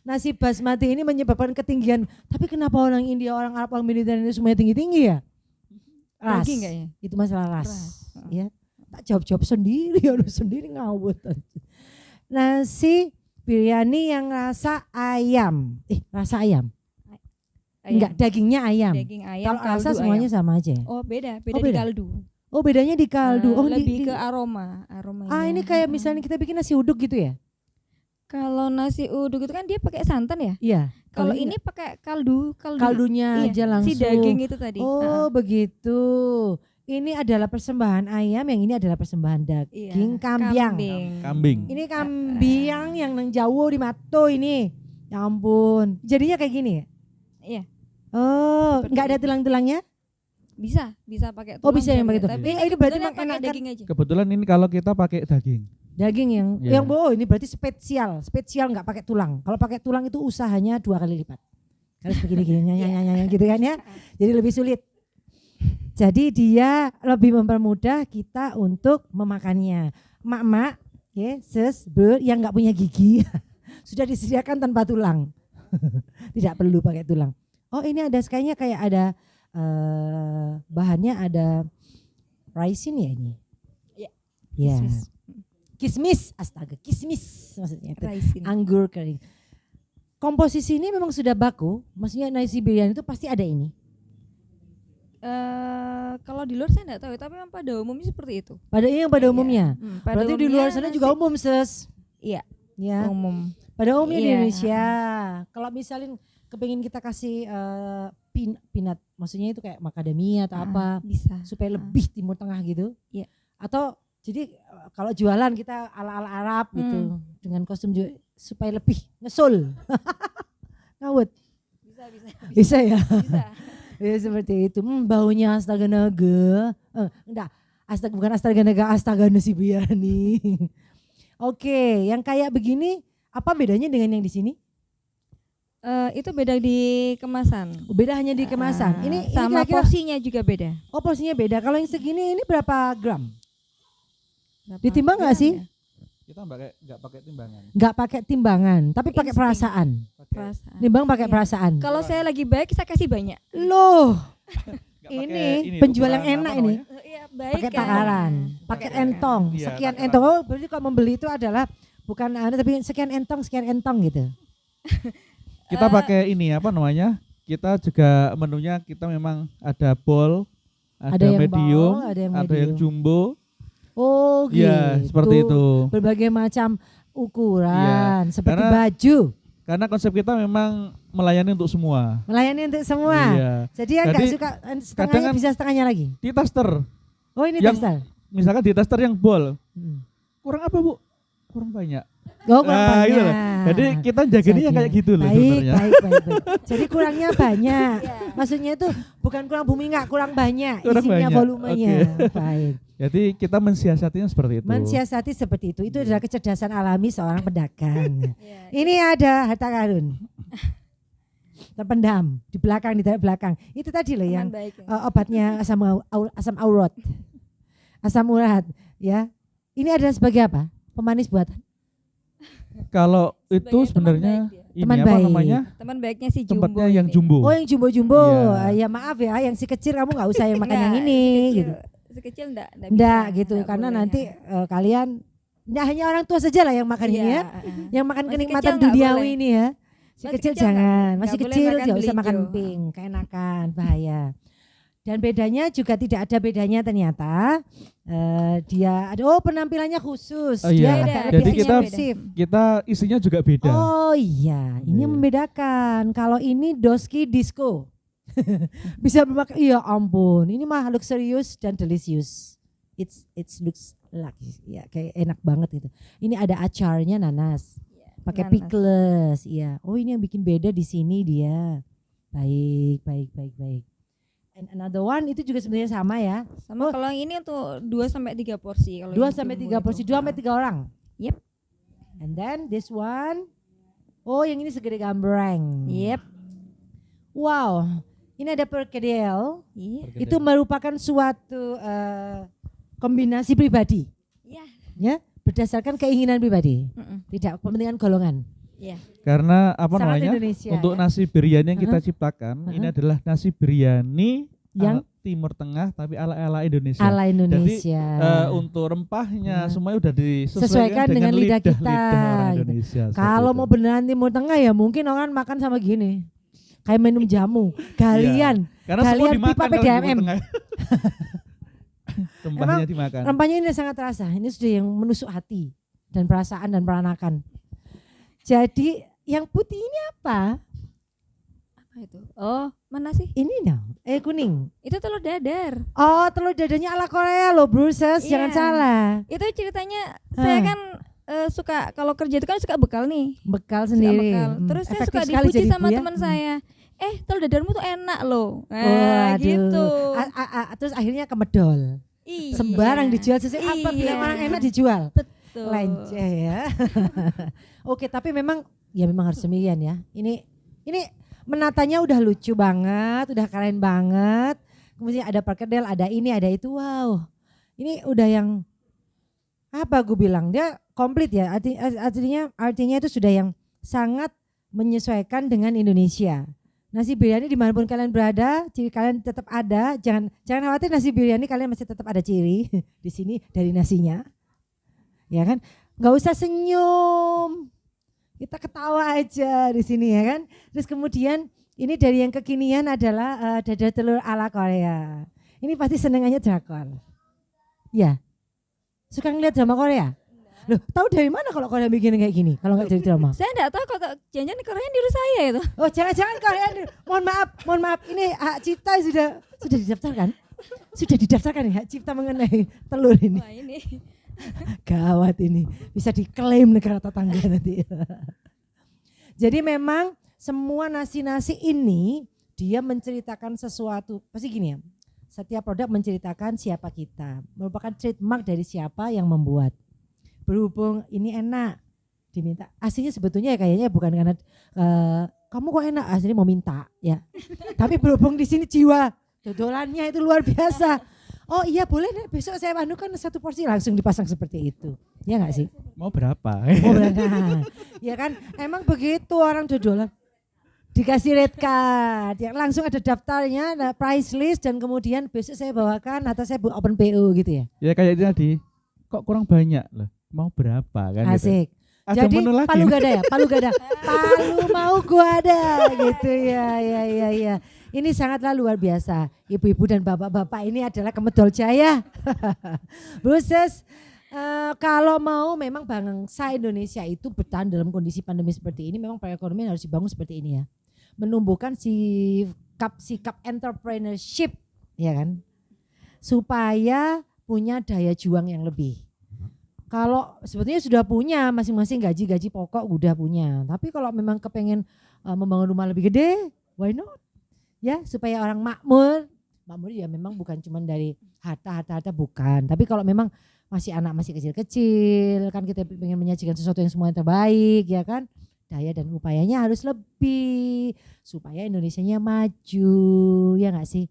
Nasi basmati ini menyebabkan ketinggian. Tapi kenapa orang India, orang Arab, orang Mediterranean semuanya tinggi-tinggi ya? Ras. Daging kayaknya. Itu masalah ras. Ras. Ya. Tak jawab sendiri, harus sendiri ngawut. Nasi biryani yang rasa ayam. Rasa ayam. Enggak, dagingnya ayam. Daging ayam. Kalau rasa kaldu semuanya ayam. sama aja. Oh beda Oh, di beda? kaldu. Oh, bedanya di kaldu. Oh, Lebih ke aromanya. ini kayak misalnya kita bikin nasi uduk gitu ya? Kalau nasi uduk itu kan dia pakai santan ya. Iya. Kalau ini pakai kaldu. kaldunya Iya, aja langsung. si daging itu tadi. Oh, begitu. Ini adalah persembahan ayam, yang ini adalah persembahan daging kambiang. Kambing. Ini kambiang yang nang Jawa di Mato ini. Ya ampun. Jadinya kayak gini ya? Iya. Oh, Seperti enggak ada itu. tulang-tulangnya? Bisa pakai Oh, bisa yang pakai boleh. tulang. Tapi Ini berarti kebetulan makan pakai daging aja. Kebetulan ini kalau kita pakai daging. Daging yang Iya. ini berarti spesial nggak pakai tulang. Kalau pakai tulang itu usahanya 2 kali lipat. Harus begini-gini nyanya gitu kan ya. Jadi lebih sulit. Jadi dia lebih mempermudah kita untuk memakannya. Mak-mak, ya, sis, ber yang nggak punya gigi sudah disediakan tanpa tulang. Tidak perlu pakai tulang. Oh, ini ada kayaknya kayak ada bahannya ada raisin ya ini. Iya. Ya. Kismis. Kismis, astaga, kismis maksudnya itu. Raisin. Anggur kering. Komposisi ini memang sudah baku, maksudnya nasi biryani itu pasti ada ini. Kalau di luar saya enggak tahu, tapi memang pada umumnya seperti itu. Pada Iya. umumnya. Pada Berarti di umumnya luar sana juga nasi- umum, Ses. Iya, Ya. umum. Pada umumnya di Iya. Indonesia. Kalau misalnya kepingin kita kasih peanut, maksudnya itu kayak macadamia atau apa, Bisa. supaya lebih Timur Tengah gitu. Iya. Atau jadi kalau jualan kita ala-ala Arab gitu, dengan kostum supaya lebih ngesul. Ngawut. Bisa ya. Bisa. Ya seperti itu. Baunya astaga naga. Bukan astaga naga, astaga nasi biryani. Oke, yang kayak begini apa bedanya dengan yang di sini? Itu beda di kemasan. Beda hanya di kemasan. Ini Sama kira-kira, porsinya juga beda. oh porsinya beda. Kalau yang segini ini berapa gram? Berapa Ditimbang nggak gram sih? ya? Kita nggak pakai timbangan. Nggak pakai timbangan, tapi pakai Insting. perasaan. Perasaan. Timbang pakai Iya. perasaan. Kalau saya lagi baik, saya kasih banyak. Loh, Nggak pakai ini penjual yang ukuran enak apa ini. namanya? Iya, baik Pakai kan? takaran, pakai entong, Iya, sekian takaran. entong. Oh, berarti kalau membeli itu adalah bukan tapi sekian entong gitu. Kita pakai ini apa namanya? Kita juga menunya kita memang ada bowl, ada yang medium, bowl, ada yang ada yang medium. jumbo. Oh gitu. Iya, seperti itu. Berbagai macam ukuran, seperti Karena- baju. Karena konsep kita memang melayani untuk semua. Melayani untuk semua. Iya. Jadi yang nggak Jadi, suka setengahnya kadang kan- bisa setengahnya lagi. Di tester, Oh ini yang- testar. misalkan di tester yang bowl, Hmm. kurang apa Bu? Kurang banyak. Oh kurang Ah, banyak. gitu loh. Jadi kita jaganya yang kayak gitu loh baik, sebenarnya. baik. Jadi kurangnya banyak. Maksudnya itu bukan kurang bumi nggak, kurang banyak. Kurang Isinya banyak. volumenya. Baik. Jadi kita mensiasatinya seperti itu. Mensiasati seperti itu. Itu adalah kecerdasan alami seorang pedagang. Iya. Ini ada harta karun. Terpendam di belakang, di belakang. Itu tadi loh yang Teman baik ya. obatnya asam aurat. Asam urat, ya. Ini adalah sebagai apa? Pemanis buatan. Kalau itu Sebagai teman sebenarnya baik dia. ini Teman apa baik. namanya? Teman baiknya si Jumbo. Tempatnya yang ini. jumbo. Oh, yang jumbo-jumbo. Iya. Ya maaf ya, yang si kecil kamu nggak usah yang makan Enggak, yang ini si kecil- gitu. Si kecil enggak Enggak bisa, gitu, enggak karena boleh, nanti ya. kalian ya hanya orang tua saja lah yang makan ini ya. Yang makan Masih kenikmatan kecil nggak duniawi boleh. ini ya. Si Masih kecil kecil jangan, nggak masih boleh kecil makan nggak usah makan belinjo. emping, keenakan, bahaya. Dan bedanya juga tidak ada bedanya ternyata. Dia ada penampilannya khusus, Oh, dia iya. agak Jadi lebih kita- eksklusif. Kita isinya juga beda. Oh iya, ini yang Iya. membedakan. Kalau ini Doski Disco. Bisa bermakan, iya ampun. Ini mah luxurious dan delicious. It's looks like ya kayak enak banget gitu. Ini ada acarnya nanas. Pakai nanas. pickles, iya. Oh ini yang bikin beda di sini dia. Baik. And another one itu juga sebenarnya sama ya. Sama Oh. kalau yang ini untuk 2 sampai 3 porsi kalau 2 yang sampai jumbo 3 itu. porsi, 2 sampai 3 orang. Yep. And then this one. Oh yang ini segede gambreng. Yep. Wow, ini ada perkedel. Iya. Itu merupakan suatu kombinasi pribadi, Iya. ya, berdasarkan keinginan pribadi, Mm-mm. tidak kepentingan golongan. Iya. Karena apa Sangat namanya? Indonesia. Untuk Ya. nasi biryani yang kita ciptakan, ini adalah nasi biryani yang Timur Tengah tapi ala Indonesia. ala Indonesia. Untuk rempahnya Nah. semuanya udah Sesuaikan disesuaikan dengan lidah kita, orang gitu. Indonesia. seperti Kalau itu. mau beneran Timur Tengah ya mungkin orang makan sama gini. Kayak minum jamu. Galian. Karena semua kalian dimakan pipa kalau di Timur PDAM. Tengah. Rempahnya dimakan. Rempahnya ini sangat terasa. Ini sudah yang menusuk hati dan perasaan dan peranakan. Jadi yang putih ini apa? Apa itu? Oh, mana sih? Ini kuning. Itu telur dadar. Oh, telur dadanya ala Korea loh, Bruces. Jangan Iya. salah. Itu ceritanya saya kan suka kalau kerja itu kan suka bekal nih. Bekal Suka sendiri. bekal. Terus saya Efektif suka sekali dipuji jadi sama ibu ya. teman saya. Telur dadarmu tuh enak loh. Waduh. Gitu. Terus akhirnya kemedol. Iya. Sembarang dijual sesuai apa Iya. bilang orang enak dijual. Betul. Lenceh ya. Oke, tapi memang harus demikian ya. Ini menatanya udah lucu banget, udah keren banget. Kemudian ada perkedel, ada ini, ada itu. Wow. Ini udah yang apa gue bilang? Dia komplit ya. Artinya itu sudah yang sangat menyesuaikan dengan Indonesia. Nasi biryani dimanapun kalian berada, ciri kalian tetap ada. Jangan khawatir, nasi biryani kalian masih tetap ada ciri di sini dari nasinya. Ya kan? Nggak usah senyum. Kita ketawa aja di sini ya kan. Terus kemudian ini dari yang kekinian adalah dadar telur ala Korea. Ini pasti senengannya drakor. Ya. Suka ngeliat drama Korea? Loh, tahu dari mana kalau Korea bikin kayak gini? Kalau nggak jadi drama? Saya enggak tahu kalau jangan Korea niru saya itu. Oh, jangan Korea. Mohon maaf. Ini hak cipta sudah didaftarkan. Sudah didaftarkan ya hak cipta mengenai telur ini. Wah, ini. Gawat ini, bisa diklaim negara tetangga nanti. Jadi memang semua nasi-nasi ini dia menceritakan sesuatu. Pasti gini ya, setiap produk menceritakan siapa kita, merupakan trademark dari siapa yang membuat. Berhubung ini enak, diminta. Aslinya sebetulnya kayaknya bukan karena kamu kok enak, aslinya mau minta ya. Tapi berhubung di sini jiwa dodolannya itu luar biasa. Oh iya boleh nih, besok saya kan satu porsi langsung dipasang seperti itu. Ya enggak sih? Mau berapa? Oh nah, ya kan emang begitu orang dodolan. Dikasih red card, ya langsung ada daftarnya, ada price list dan kemudian besok saya bawakan atau saya open PO gitu ya. Ya kayak itu tadi. Kok kurang banyak loh? Mau berapa kan? Gitu. Asik. Ada Jadi menu lagi. palu gada ya, palu mau gua ada gitu ya. Ini sangatlah luar biasa. Ibu-ibu dan bapak-bapak ini adalah kemedol jaya. Bruces, kalau mau memang bangsa Indonesia itu bertahan dalam kondisi pandemi seperti ini, memang perekonomian harus dibangun seperti ini ya. Menumbuhkan sikap entrepreneurship, ya kan? Supaya punya daya juang yang lebih. Kalau sebetulnya sudah punya masing-masing gaji pokok udah punya. Tapi kalau memang kepengen membangun rumah lebih gede, why not? Ya supaya orang makmur ya memang bukan cuma dari harta bukan. Tapi kalau memang masih anak masih kecil-kecil kan kita pengen menyajikan sesuatu yang semuanya terbaik ya kan. Daya dan upayanya harus lebih supaya Indonesianya maju ya nggak sih.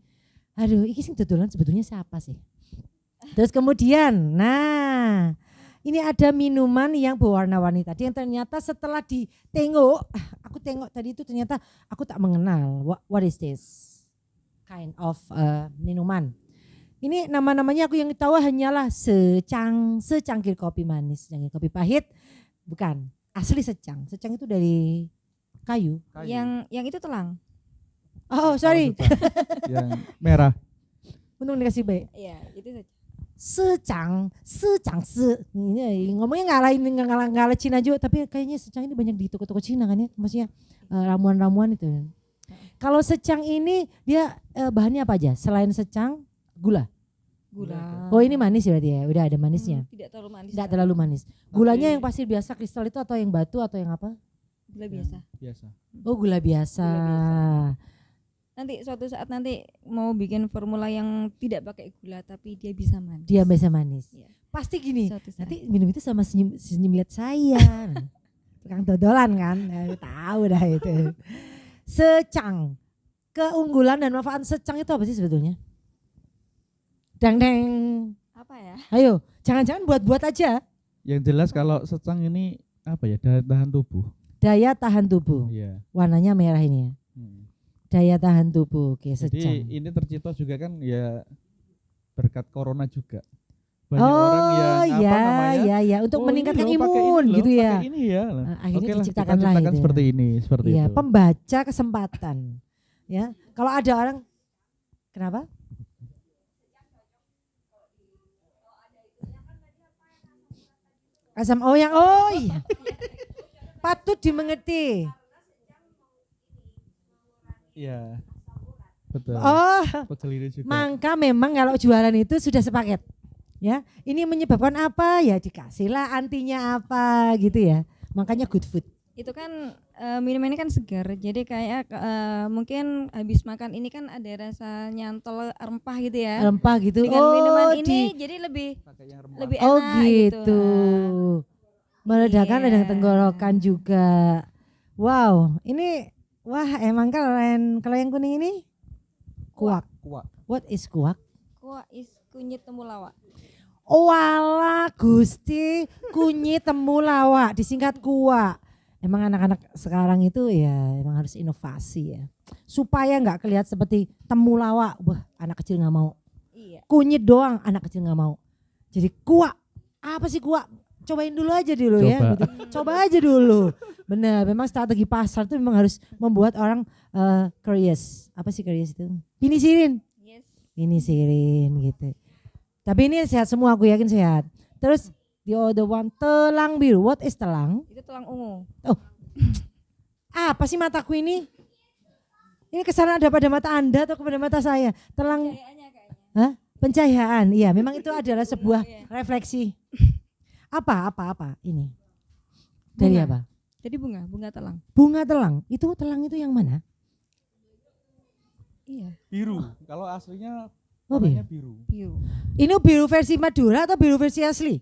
Aduh ini sih dodolan sebetulnya siapa sih? Terus kemudian ini ada minuman yang berwarna-warni tadi yang ternyata setelah ditengok, aku tengok tadi itu ternyata aku tak mengenal. What is this kind of minuman? Ini nama-namanya aku yang tahu hanyalah secangkir kopi manis, secangkir kopi pahit, bukan asli secang. Secang itu dari kayu. Yang itu telang. Oh sorry, Yang merah. untung dikasih baik. Iya, itu saja. Secang ini ngomongnya ngalah Cina juga tapi kayaknya secang ini banyak di toko-toko Cina kan ya maksudnya ramuan-ramuan itu. Kalau secang ini dia bahannya apa aja selain secang gula. Oh ini manis berarti ya udah ada manisnya. Tidak terlalu manis. Tidak terlalu manis. Gulanya yang pasir biasa kristal itu atau yang batu atau yang apa? Gula biasa. Biasa. Oh gula biasa. Nanti suatu saat nanti mau bikin formula yang tidak pakai gula tapi dia bisa manis. Dia biasa manis. Iya. Pasti gini. Suatu saat. Nanti minum itu sama senyum lihat saya. Tukang dodolan kan. Tahu dah itu. Secang. Keunggulan dan manfaat secang itu apa sih sebetulnya? Dang. Apa ya? Ayo, jangan-jangan buat-buat aja. Yang jelas kalau secang ini apa ya? Daya tahan tubuh. Daya tahan tubuh. Iya. Warnanya merah ini ya. Daya tahan tubuh. Oke, Jadi sejam. ini tercipta juga kan ya berkat corona juga. Banyak Oh orang yang ya, apa namanya? ya, untuk "Oh, meningkatkan ini loh, pakai imun ini loh, gitu ya. pakai ini ya. Nah, Akhirnya oke lah, kita diciptakanlah ciptakan itu. seperti ini, seperti Iya, itu. pembaca kesempatan. Ya, kalau ada orang, kenapa? Asam yang oh iya. Patut dimengerti. Iya. Betul. Oh, Pegel ini juga. maka memang kalau jualan itu sudah sepaket. Ya, ini menyebabkan apa? Ya dikasihlah antinya apa gitu ya. Makanya good food. Itu kan minuman ini kan segar, jadi kayak mungkin habis makan ini kan ada rasa nyantol rempah gitu ya. Rempah gitu. Dengan minuman Oh, ini jadi lebih Pakai yang rempah. lebih oh enak gitu. Meredakan Iya. radang tenggorokan juga. Wow, ini wah emang keren. Kalau yang kuning ini kuak. Kuak. What is kuak? Kuah is kunyit temulawak. Oh wala Gusti kunyit temulawak disingkat kuak. Emang anak-anak sekarang itu ya emang harus inovasi ya. Supaya nggak kelihatan seperti temulawak. Wah anak kecil nggak mau. Iya. Kunyit doang anak kecil nggak mau. Jadi kuak. Apa sih kuak? Cobain dulu aja dulu ya. Coba. Gitu. Coba aja dulu. Benar, memang strategi pasar itu memang harus membuat orang curious. Apa sih curious itu? Penisirin. Yes. Penisirin gitu. Tapi ini sehat semua, aku yakin sehat. Terus the other one telang biru. What is telang? Itu tulang ungu. Apa sih mataku ini? Ini kesana ada pada mata Anda atau kepada mata saya? Telang Kayaknya kayaknya. pencahayaan. Iya, memang itu adalah sebuah refleksi. Apa ini? Dari Bunga. apa? Jadi bunga telang. Bunga telang. Itu telang itu yang mana? Iya, Biru. Kalau aslinya Oh, warnanya biru. biru. Ini biru versi Madura atau biru versi asli?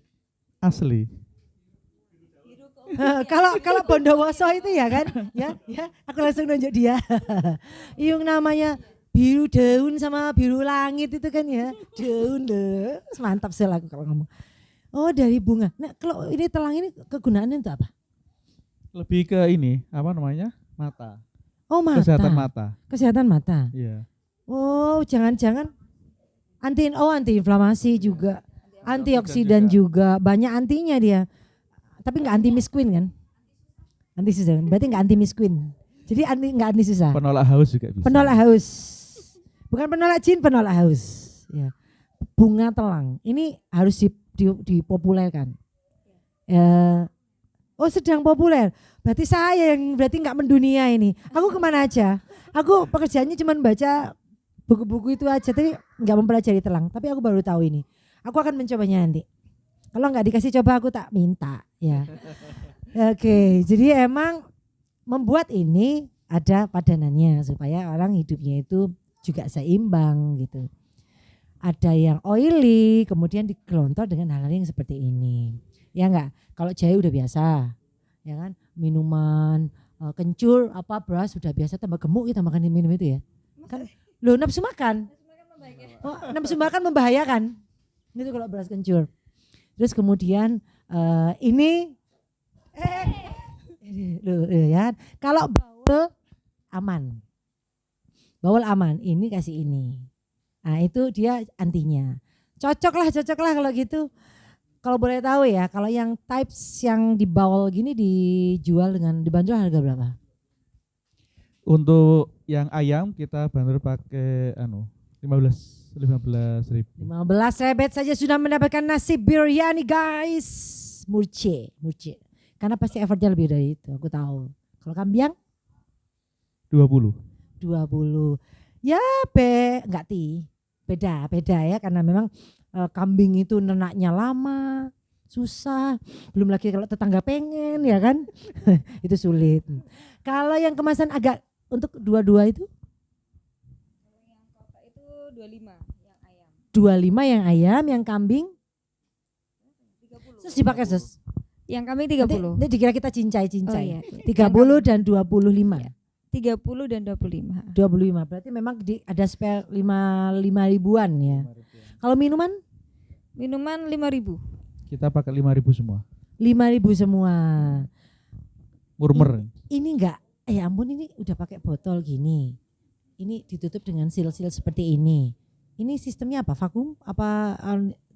Asli. Kalau Bondowoso itu ya kan, ya, aku langsung nunjuk dia. Yang namanya biru daun sama biru langit itu kan ya, daun deh, mantap sih aku kalau ngomong. Oh dari bunga. Nah kalau ini telang ini kegunaannya untuk apa? Lebih ke ini, apa namanya? Mata. Oh mata. Kesehatan mata. Kesehatan mata. Iya. Oh jangan-jangan anti-inflamasi juga, antioksidan juga, banyak antinya dia. Tapi nggak anti Miss Queen kan? Anti susah, berarti nggak anti Miss Queen. Jadi nggak anti susah. Penolak haus juga bisa. Penolak haus. Bukan penolak jin, penolak haus. Ya. Bunga telang. Ini harus dipopulerkan. Oh sedang populer. Berarti saya yang nggak mendunia ini. Aku kemana aja? Aku pekerjaannya cuma baca buku-buku itu aja. Tapi nggak mempelajari telang. Tapi aku baru tahu ini. Aku akan mencobanya nanti. Kalau nggak dikasih coba aku tak minta. Ya. Oke. Jadi emang membuat ini ada padanannya supaya orang hidupnya itu juga seimbang gitu. Ada yang oily, kemudian digelontor dengan hal-hal yang seperti ini. Ya enggak? Kalau jahe udah biasa, ya kan? Minuman kencur, apa beras sudah biasa, tambah gemuk kita makan minum itu ya. Kan, loh nafsu makan. Oh, nafsu makan membahayakan. Itu kalau beras kencur. Terus kemudian ini, loh ya. Kalau baul aman. Bawal aman, ini kasih ini. Nah itu dia antinya. Cocok lah kalau gitu. Kalau boleh tahu ya, kalau yang types yang di bawal gini dijual dibanderol harga berapa? Untuk yang ayam kita bandrol pakai 15 ribu. 15 rebet saja sudah mendapatkan nasi biryani guys. Murce. Karena pasti effortnya lebih dari itu, aku tahu. Kalau kambing? 20. Ya enggak beda ya karena memang kambing itu nenaknya lama, susah. Belum lagi kalau tetangga pengen ya kan. Itu sulit. Kalau yang kemasan agak untuk dua-dua itu? Yang kotak itu 25 yang ayam. 25 yang ayam, yang kambing 30. terus dipakai sus. Yang kambing 30. Nanti dikira kita cincai. Oh, iya. 30 dan 25. Iya. 30 dan 25. 25 berarti memang ada spare 5 ribuan ya. Kalau minuman? Minuman 5.000. Kita pakai 5.000 semua. 5.000 semua. Murmer. Ini enggak, ya ampun ini udah pakai botol gini. ini ditutup dengan seal-seal seperti ini. Ini sistemnya apa? Vakum? Apa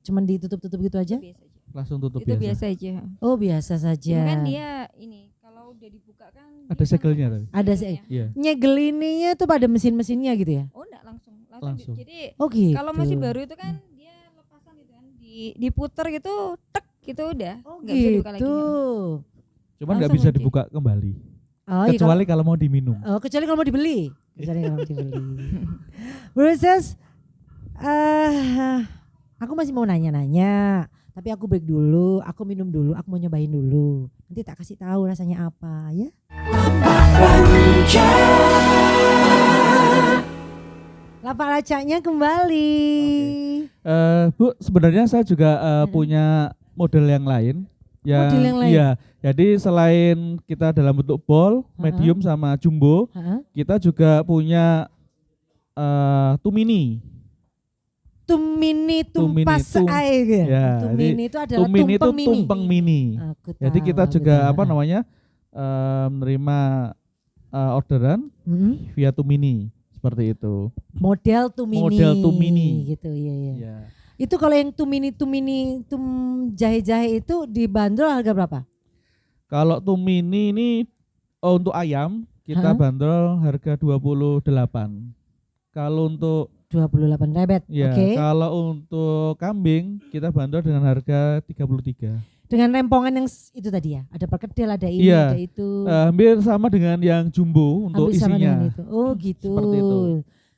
cuman ditutup-tutup gitu aja? Biasa aja. Langsung tutup Itu biasa. biasa aja. Oh biasa saja. Cuma kan dia ini kalau udah dibuka kan Ada dia kan segelnya lepas tapi. Ada segelnya. Iya. Nyegelinnya tuh pada mesin-mesinnya gitu ya? Oh enggak langsung. Langsung. Jadi Oh gitu. kalau masih baru itu kan dia lepasan gitu kan diputer gitu tek gitu udah. Oh Nggak bisa dibuka lagi. gitu. Cuman nggak Langsung bisa aja. dibuka kembali. Oh, iya, Kecuali kalau mau diminum. kecuali kalau mau dibeli. Kecuali kalau mau dibeli. Proses, aku masih mau nanya-nanya. Tapi aku break dulu, aku minum dulu, aku mau nyobain dulu. Nanti tak kasih tahu rasanya apa ya. Lapak racanya kembali. Bu, sebenarnya saya juga punya model yang lain. Model yang lain? Iya. Jadi selain kita dalam bentuk ball, medium sama jumbo, Heeh. kita juga punya tumini. Tumini tumpas Tum- air. ya, Tumini itu adalah Tumini itu tumpeng mini. tumpeng mini. Aku Jadi tahu, kita aku juga tahu. apa namanya menerima orderan Mm-mm. via tumini seperti itu. Model tumini. Model tumini. Gitu ya. Ya. Itu kalau yang tumini jahe-jahe itu dibanderol harga berapa? Kalau tumini ini untuk ayam kita Hah? bandrol harga 28. Kalau untuk 28 rebet. ya, Oke. kalau untuk kambing kita bandrol dengan harga 33. Dengan rempongan yang itu tadi ya. Ada perkedel, ada ini, Iya. ada itu. Hampir sama dengan yang jumbo untuk Hampir sama dengan isinya. itu. Oh gitu. Seperti itu.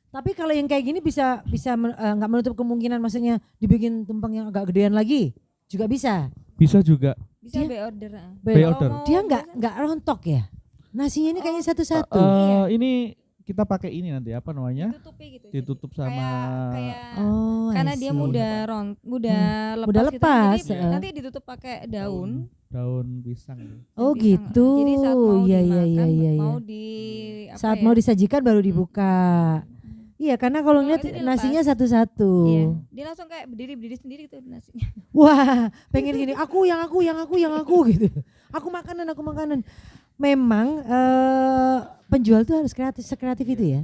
Tapi kalau yang kayak gini bisa nggak menutup kemungkinan maksudnya dibikin tumpeng yang agak gedean lagi juga bisa. Bisa juga. Bisa Dia- by order. By Kalau order. mau Dia biasa- nggak rontok ya. Nasinya ini kayaknya satu-satu. Ini kita pakai ini nanti apa namanya? ditutupi gitu. Ditutup Jadi sama kayak Oh, karena I dia see. mudah mudah lepas, Mudah gitu. lepas, Jadi ya. nanti ditutup pakai daun. daun pisang. Oh pisang. gitu. Jadi saat mau Iya, dimakan, iya, iya, iya. mau di apa Saat ya? mau disajikan baru dibuka. Iya, karena kalau Kalau lihat itu dilepas. nasinya satu-satu. Iya, dia langsung kayak berdiri sendiri gitu nasinya. Wah, pengen gini, aku gitu. Aku makanan. Memang penjual tuh harus sekreatif itu ya.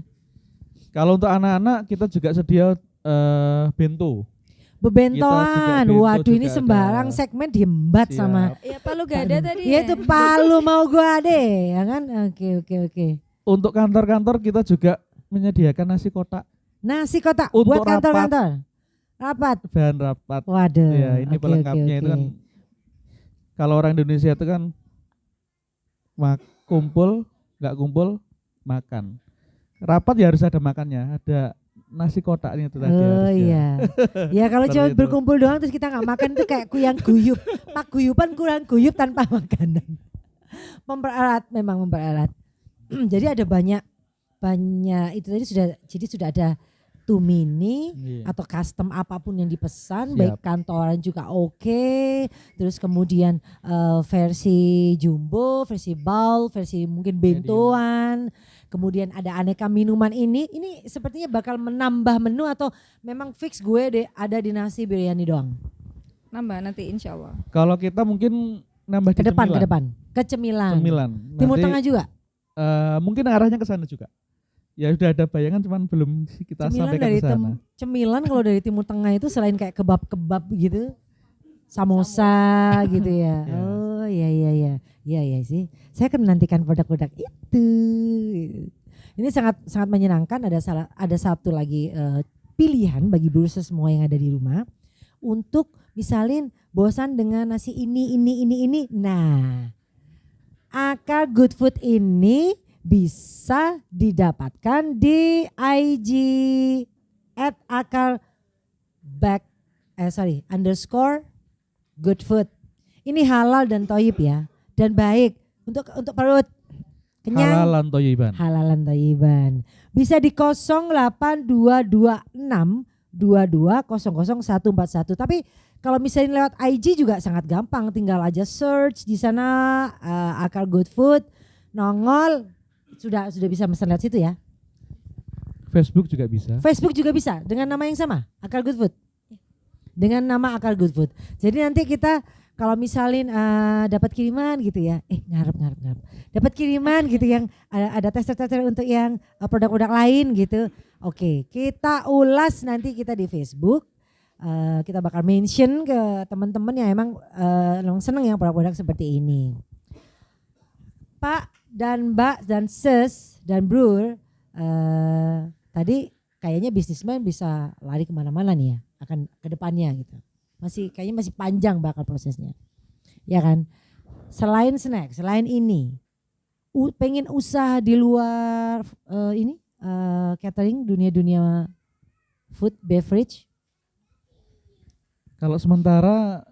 Kalau untuk anak-anak kita juga sedia bento. Bebentoan. bento Waduh, ini juga sembarang ada. segmen diembat Siap. sama. Iya, palu gada tadi. Iya itu palu mau gua deh, ya kan? Oke. Untuk kantor-kantor kita juga menyediakan nasi kotak Nasi kotak Untuk buat kantor-kantor. Rapat. bahan rapat. Waduh. Ya, ini oke, pelengkapnya oke, itu kan oke. kalau orang Indonesia itu kan kumpul, nggak kumpul makan. Rapat ya harus ada makannya, ada nasi kotaknya itu tadi Oh harusnya. iya. Ya kalau Seperti cuma itu. berkumpul doang terus kita nggak makan itu kayak kuyang guyup. Paguyupan kurang guyup tanpa makanan. Memang memperalat. Jadi ada banyak itu tadi sudah ada tumini Iya. atau custom apapun yang dipesan, Siap. baik kantoran juga oke. Terus kemudian versi jumbo, versi bowl, versi mungkin bentoan. Kemudian ada aneka minuman ini sepertinya bakal menambah menu atau memang fix gue ada di nasi biryani doang. Nambah nanti insya Allah. Kalau kita mungkin nambah Ke di depan, cemilan. ke cemilan. Cemilan. Timur Nanti, Tengah juga. mungkin arahnya ke sana juga. Ya sudah ada bayangan cuman belum kita Cemilan sampaikan dari ke sana. cemilan kalau dari Timur Tengah itu selain kayak kebab-kebab gitu, samosa gitu ya. Ya. Oh iya sih. Saya akan menantikan produk-produk itu. Ini sangat menyenangkan. Ada satu lagi pilihan bagi bursa semua yang ada di rumah untuk misalin bosan dengan nasi ini. Nah, Akar Good Food ini bisa didapatkan di IG @akar_good_food. Ini halal dan toyib ya, dan baik untuk perut kenyang. Halalan toyiban. Halalan toyiban. Bisa di 08226 22000141. Tapi kalau misalnya lewat IG juga sangat gampang, tinggal aja search di sana Akar Good Food, nongol sudah bisa pesan lewat situ ya. Facebook juga bisa. Facebook juga bisa dengan nama yang sama, Akar Good Food. Dengan nama Akar Good Food. Jadi nanti kita kalau misalin dapat kiriman gitu ya, ngarep. Dapat kiriman gitu yang ada tester-tester untuk yang produk-produk lain gitu. Oke, kita ulas nanti kita di Facebook. Kita bakal mention ke teman-teman yang emang seneng yang produk-produk seperti ini. Pak dan Mbak dan Sis dan Brur, tadi kayaknya bisnismen bisa lari kemana-mana nih ya, akan ke depannya gitu. Kayaknya masih panjang bakal prosesnya, ya kan? Selain snack, selain ini, pengen usaha di luar catering, dunia food beverage. Kalau sementara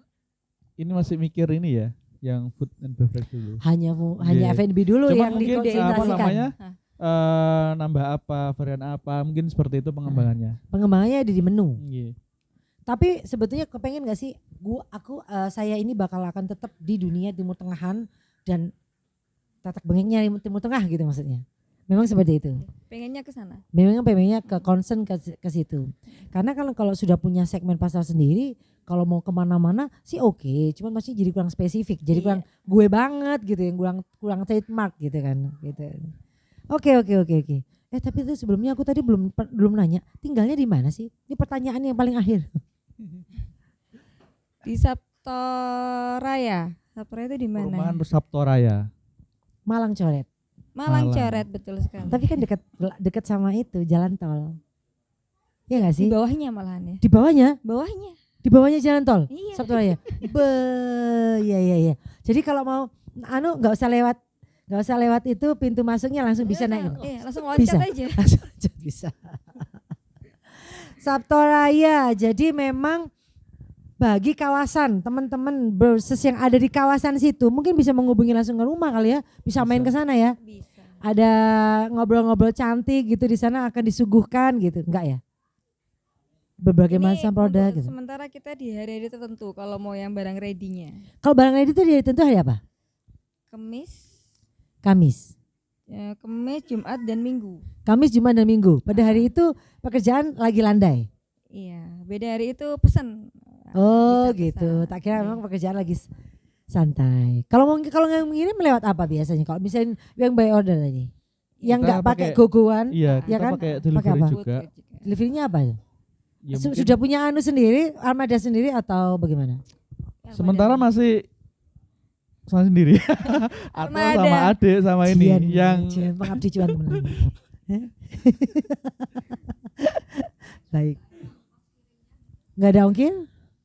ini masih mikir ini ya, yang food and beverage dulu. Hanya Iya. F&B dulu Cuman yang mungkin dikonsentrasikan. Nambah apa, varian apa, mungkin seperti itu pengembangannya. Pengembangannya ada di menu. Iya. Tapi sebetulnya kepengen gak sih, saya ini bakal akan tetap di dunia Timur Tengahan dan tatak bengeknya Timur Tengah gitu maksudnya. Memang seperti itu. Pengennya ke sana. Memang pengennya ke concern ke situ. Karena kalau sudah punya segmen pasar sendiri, kalau mau kemana-mana sih oke, cuman masih jadi kurang spesifik, jadi kurang gue banget gitu, yang kurang trademark gitu kan, gitu. Oke. Tapi itu sebelumnya aku tadi belum nanya, tinggalnya di mana sih? Ini pertanyaan yang paling akhir. Di Sabtoraya. Sabtoraya itu di mana? Perumahan Sabtoraya. Malang Coret. Malang Malang. Coret, betul sekali. Tapi kan dekat sama itu jalan tol. Iya nggak sih? Di bawahnya malahan ya. Di bawahnya? Bawahnya. Di bawahnya jalan tol. Iya. Sabtoraya. Iya. Jadi kalau mau nggak usah lewat itu pintu masuknya langsung bisa naik. Iya, langsung loncat aja. Langsung loncat bisa. Sabtoraya. Jadi memang bagi kawasan teman-teman versus yang ada di kawasan situ mungkin bisa menghubungi langsung ke rumah kali ya, bisa main ke sana ya. Bisa. Ada ngobrol-ngobrol cantik gitu di sana akan disuguhkan gitu, enggak ya? Berbagai Ini macam produk untuk gitu. Sementara kita di hari-hari tertentu kalau mau yang barang ready-nya. Kalau barang ready itu tentu hari apa? Kamis, Kamis, Jumat dan Minggu. Kamis, Jumat dan Minggu. Pada hari itu pekerjaan lagi landai. Iya, beda hari itu pesan. Oh Bisa gitu. pesan. Tak kira Iya. memang pekerjaan lagi santai. Kalau nggak mengirim lewat apa biasanya? Kalau misalnya yang by order tadi, yang Kita nggak pakai pakai- gogoan, Iya, Ya kita kan? pakai Pakai delivery apa? juga. delivery-nya apa? Ya, mungkin Sudah punya sendiri, armada sendiri atau bagaimana? sementara masih sama sendiri. Atau Armada. sama adik sama ini yang Jian, pengabdi cuan teman. Baik. Nggak ada ongkir?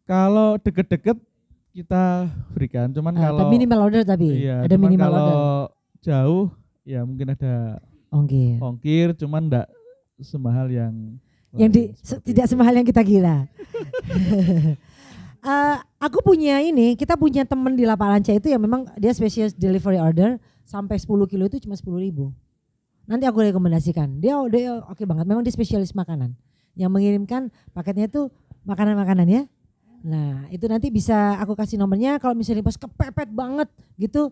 kalau deket-deket kita berikan, cuman kalau minimal order tapi iya, ada cuman minimal kalau order. jauh ya mungkin ada Ongkir. ongkir, cuman enggak semahal yang Yang lain, seperti tidak itu. semahal yang kita kira. Aku punya kita punya temen di Lapangan Lanca itu yang memang dia special delivery order sampai 10 kilo itu cuma 10.000. Nanti aku rekomendasikan. Dia oke banget. Memang dia spesialis makanan. Yang mengirimkan paketnya itu makanan-makanan ya. Nah itu nanti bisa aku kasih nomornya. Kalau misalnya pas kepepet banget gitu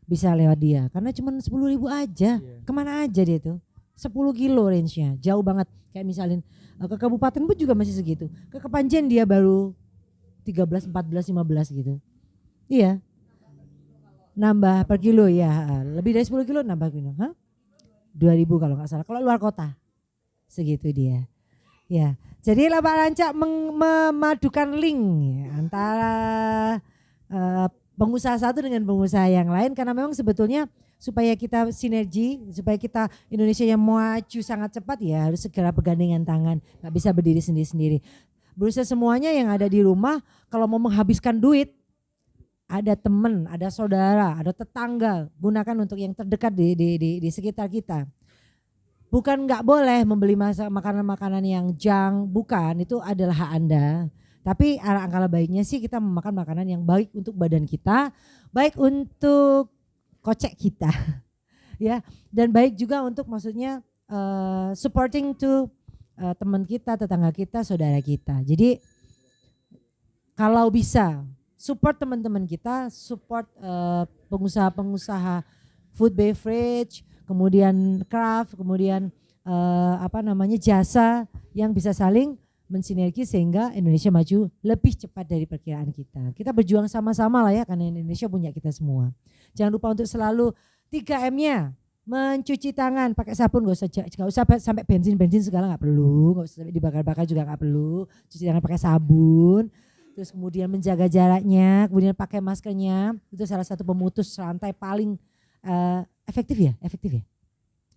bisa lewat dia. Karena cuma 10.000 aja. Iya. Kemana aja dia tuh. 10 kilo range-nya. Jauh banget. Kayak misalnya ke kabupaten pun juga masih segitu. Ke Kepanjen dia baru 13, 14, 15 gitu. Iya. Nambah per kilo ya. Lebih dari 10 kilo nambah kilo. 2.000 kalau nggak salah. Kalau luar kota. Segitu dia. Ya. Jadi Lapak Rancak memadukan link ya, antara pengusaha satu dengan pengusaha yang lain. Karena memang sebetulnya supaya kita sinergi, supaya kita Indonesia yang maju sangat cepat ya harus segera bergandengan tangan. Nggak bisa berdiri sendiri-sendiri. Berusaha semuanya yang ada di rumah kalau mau menghabiskan duit, ada teman, ada saudara, ada tetangga, gunakan untuk yang terdekat di sekitar kita. Bukan nggak boleh membeli makanan-makanan yang junk, bukan, itu adalah hak Anda. Tapi alangkah baiknya sih kita memakan makanan yang baik untuk badan kita, baik untuk kocek kita, ya, dan baik juga untuk maksudnya supporting to teman kita, tetangga kita, saudara kita. Jadi kalau bisa support teman-teman kita, support pengusaha-pengusaha food beverage, kemudian craft, kemudian jasa yang bisa saling mensinergi sehingga Indonesia maju lebih cepat dari perkiraan kita. Kita berjuang sama-sama lah ya karena Indonesia punya kita semua. Jangan lupa untuk selalu 3M-nya, mencuci tangan pakai sabun, nggak usah sampai bensin segala nggak perlu, nggak usah sampai dibakar-bakar juga nggak perlu, cuci tangan pakai sabun, terus kemudian menjaga jaraknya, kemudian pakai maskernya, itu salah satu pemutus rantai paling efektif ya.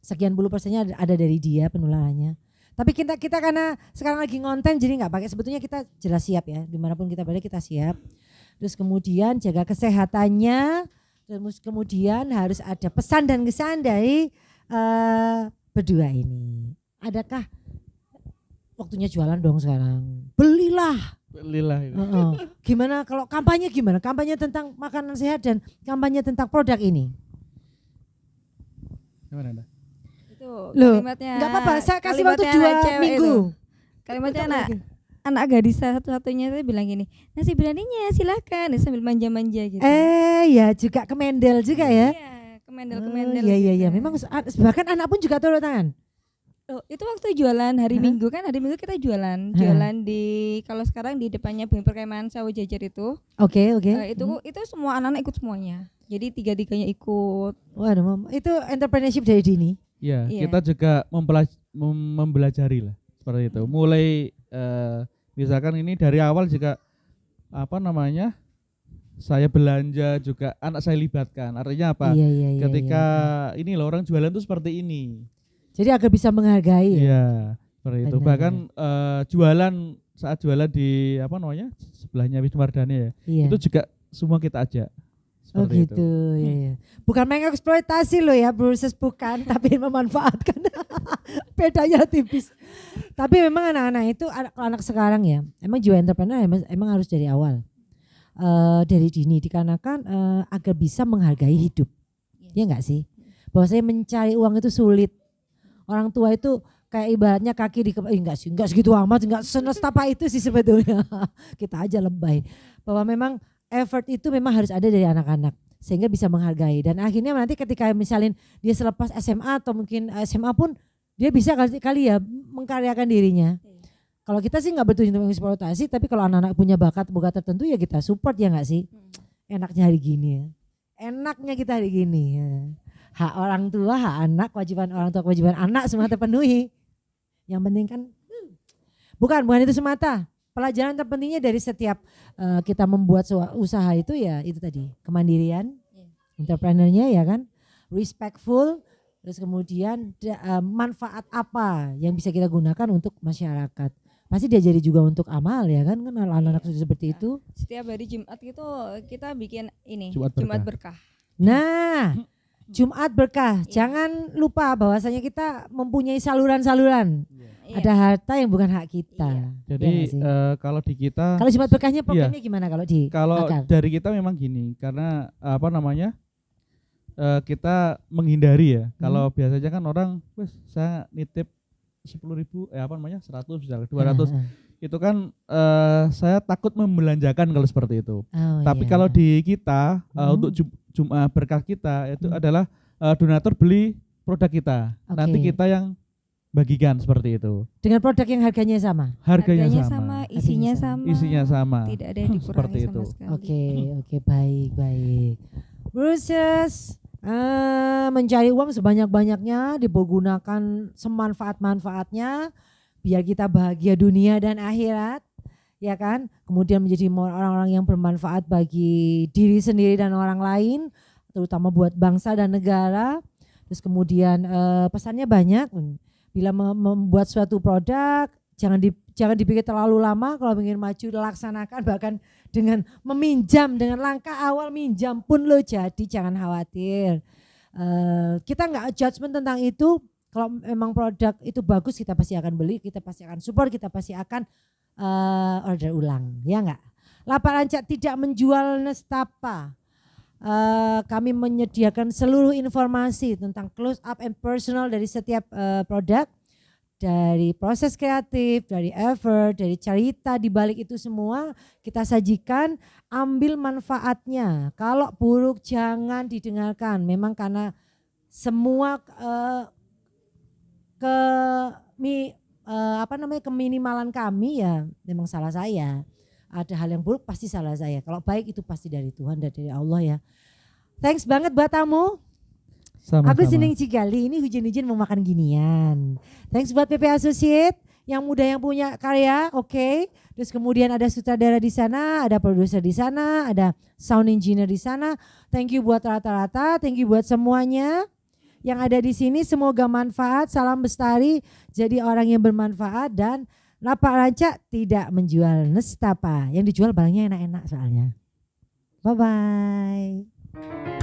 Sekian puluh persennya ada dari dia penularannya. Tapi kita karena sekarang lagi ngonten jadi nggak pakai, sebetulnya kita jelas siap ya, dimanapun kita berada kita siap. Terus kemudian jaga kesehatannya. Terus kemudian harus ada pesan dan kesan dari berdua ini. Adakah waktunya jualan dong sekarang? Belilah. Itu. Gimana kalau kampanye gimana? Kampanye tentang makanan sehat dan kampanye tentang produk ini. Gimana Anda? Itu Loh, kalimatnya. nggak apa-apa, saya kasih waktu kalimatnya 2 cewek minggu. itu. Kalimatnya anak gadis satu-satunya saya bilang gini, nasi biryaninya silakan, dia sambil manja-manja gitu. Ya juga kemendel juga ya. Iya, kemendel-kemendel. Iya. gitu. Memang bahkan anak pun juga turun tangan. Oh, itu waktu jualan hari Minggu kan, hari Minggu kita jualan di kalau sekarang di depannya Bumi Perkemahan Sawo Jajar itu. Oke. Itu semua anak-anak ikut semuanya. Jadi tiga-tiganya ikut. Waduh, itu entrepreneurship dari dini. Ya, Iya. kita juga mempelajari lah seperti itu. Mulai misalkan ini dari awal juga saya belanja juga anak saya libatkan. Artinya apa? Iya. Ketika ini loh orang jualan tuh seperti ini. Jadi agar bisa menghargai. Iya, seperti itu. Benar. Bahkan saat jualan di sebelahnya Wisnu Wardani ya. Iya. Itu juga semua kita ajak. Oh Seperti gitu, itu. ya. Bukan mengeksploitasi loh ya, Bruces bukan, tapi memanfaatkan. Bedanya tipis. Tapi memang anak-anak itu, anak sekarang ya, emang jiwa entrepreneur emang harus dari awal, dari dini, dikarenakan agar bisa menghargai hidup, ya enggak sih? Bahwa saya mencari uang itu sulit. Orang tua itu kayak ibaratnya kaki di enggak segitu amat, enggak senestapa itu sih sebetulnya. Kita aja lebay. Bahwa memang effort itu memang harus ada dari anak-anak sehingga bisa menghargai, dan akhirnya nanti ketika misalnya dia selepas SMA atau mungkin SMA pun dia bisa kali ya mengkaryakan dirinya. Kalau kita sih nggak bertujuan untuk mengeksploitasi, tapi kalau anak-anak punya bakat tertentu ya kita support, ya nggak sih? Enaknya hari gini ya. Enaknya kita hari gini ya. Hak orang tua, hak anak, kewajiban orang tua, kewajiban anak semua terpenuhi. Yang penting kan bukan itu semata. Pelajaran terpentingnya dari setiap kita membuat usaha itu ya itu tadi, kemandirian, entrepreneurnya ya kan, respectful, terus kemudian manfaat apa yang bisa kita gunakan untuk masyarakat. Pasti diajari juga untuk amal ya kan anak-anak seperti itu. Setiap hari Jumat itu kita bikin ini Jumat berkah. Nah, Jumat berkah. Jangan lupa bahwasanya kita mempunyai saluran-saluran. Iya. Ada harta yang bukan hak kita. Iya. Jadi Iya nggak sih? kalau di kita, Kalau Jumat berkahnya programnya gimana kalau di kalau Akar? dari kita memang gini, karena kita menghindari ya. Kalau biasanya kan orang, wes saya nitip 10.000, 100 misalnya 200, itu kan saya takut membelanjakan kalau seperti itu. Oh, Tapi iya. kalau di kita untuk Jumat berkah kita itu adalah donatur beli produk kita. Oke. Nanti kita yang bagikan seperti itu. Dengan produk yang harganya sama. Harganya Harganya sama. isinya Harganya sama. Isinya sama. Tidak ada yang dikurangi Seperti sama itu. sekali. Oke, baik. Bruces mencari uang sebanyak-banyaknya, dipergunakan semanfaat-manfaatnya biar kita bahagia dunia dan akhirat, ya kan? Kemudian menjadi orang-orang yang bermanfaat bagi diri sendiri dan orang lain, terutama buat bangsa dan negara. Terus kemudian pesannya banyak. Bila membuat suatu produk, jangan dipikir terlalu lama. Kalau ingin maju laksanakan, bahkan dengan meminjam, dengan langkah awal minjam pun lo jadi, jangan khawatir. Kita nggak judgement tentang itu. Kalau memang produk itu bagus, kita pasti akan beli, kita pasti akan support, kita pasti akan order ulang, ya enggak? Lapak Rancak tidak menjual nestapa. Kami menyediakan seluruh informasi tentang close up and personal dari setiap produk, dari proses kreatif, dari effort, dari cerita di balik itu semua kita sajikan. Ambil manfaatnya. Kalau buruk jangan didengarkan. Memang karena semua keminimalan kami ya memang salah saya. Ada hal yang buruk pasti salah saya. Kalau baik itu pasti dari Tuhan dan dari Allah ya. Thanks banget buat tamu. Sama-sama. Aku seneng Cigali ini hujan-hujan mau makan ginian. Thanks buat PP Associate yang muda yang punya karya, oke. Terus kemudian ada sutradara di sana, ada produser di sana, ada sound engineer di sana. Thank you buat rata-rata, thank you buat semuanya yang ada di sini. Semoga manfaat, salam bestari, jadi orang yang bermanfaat dan Lapak Ranca tidak menjual nestapa. Yang dijual barangnya enak-enak soalnya. Bye-bye.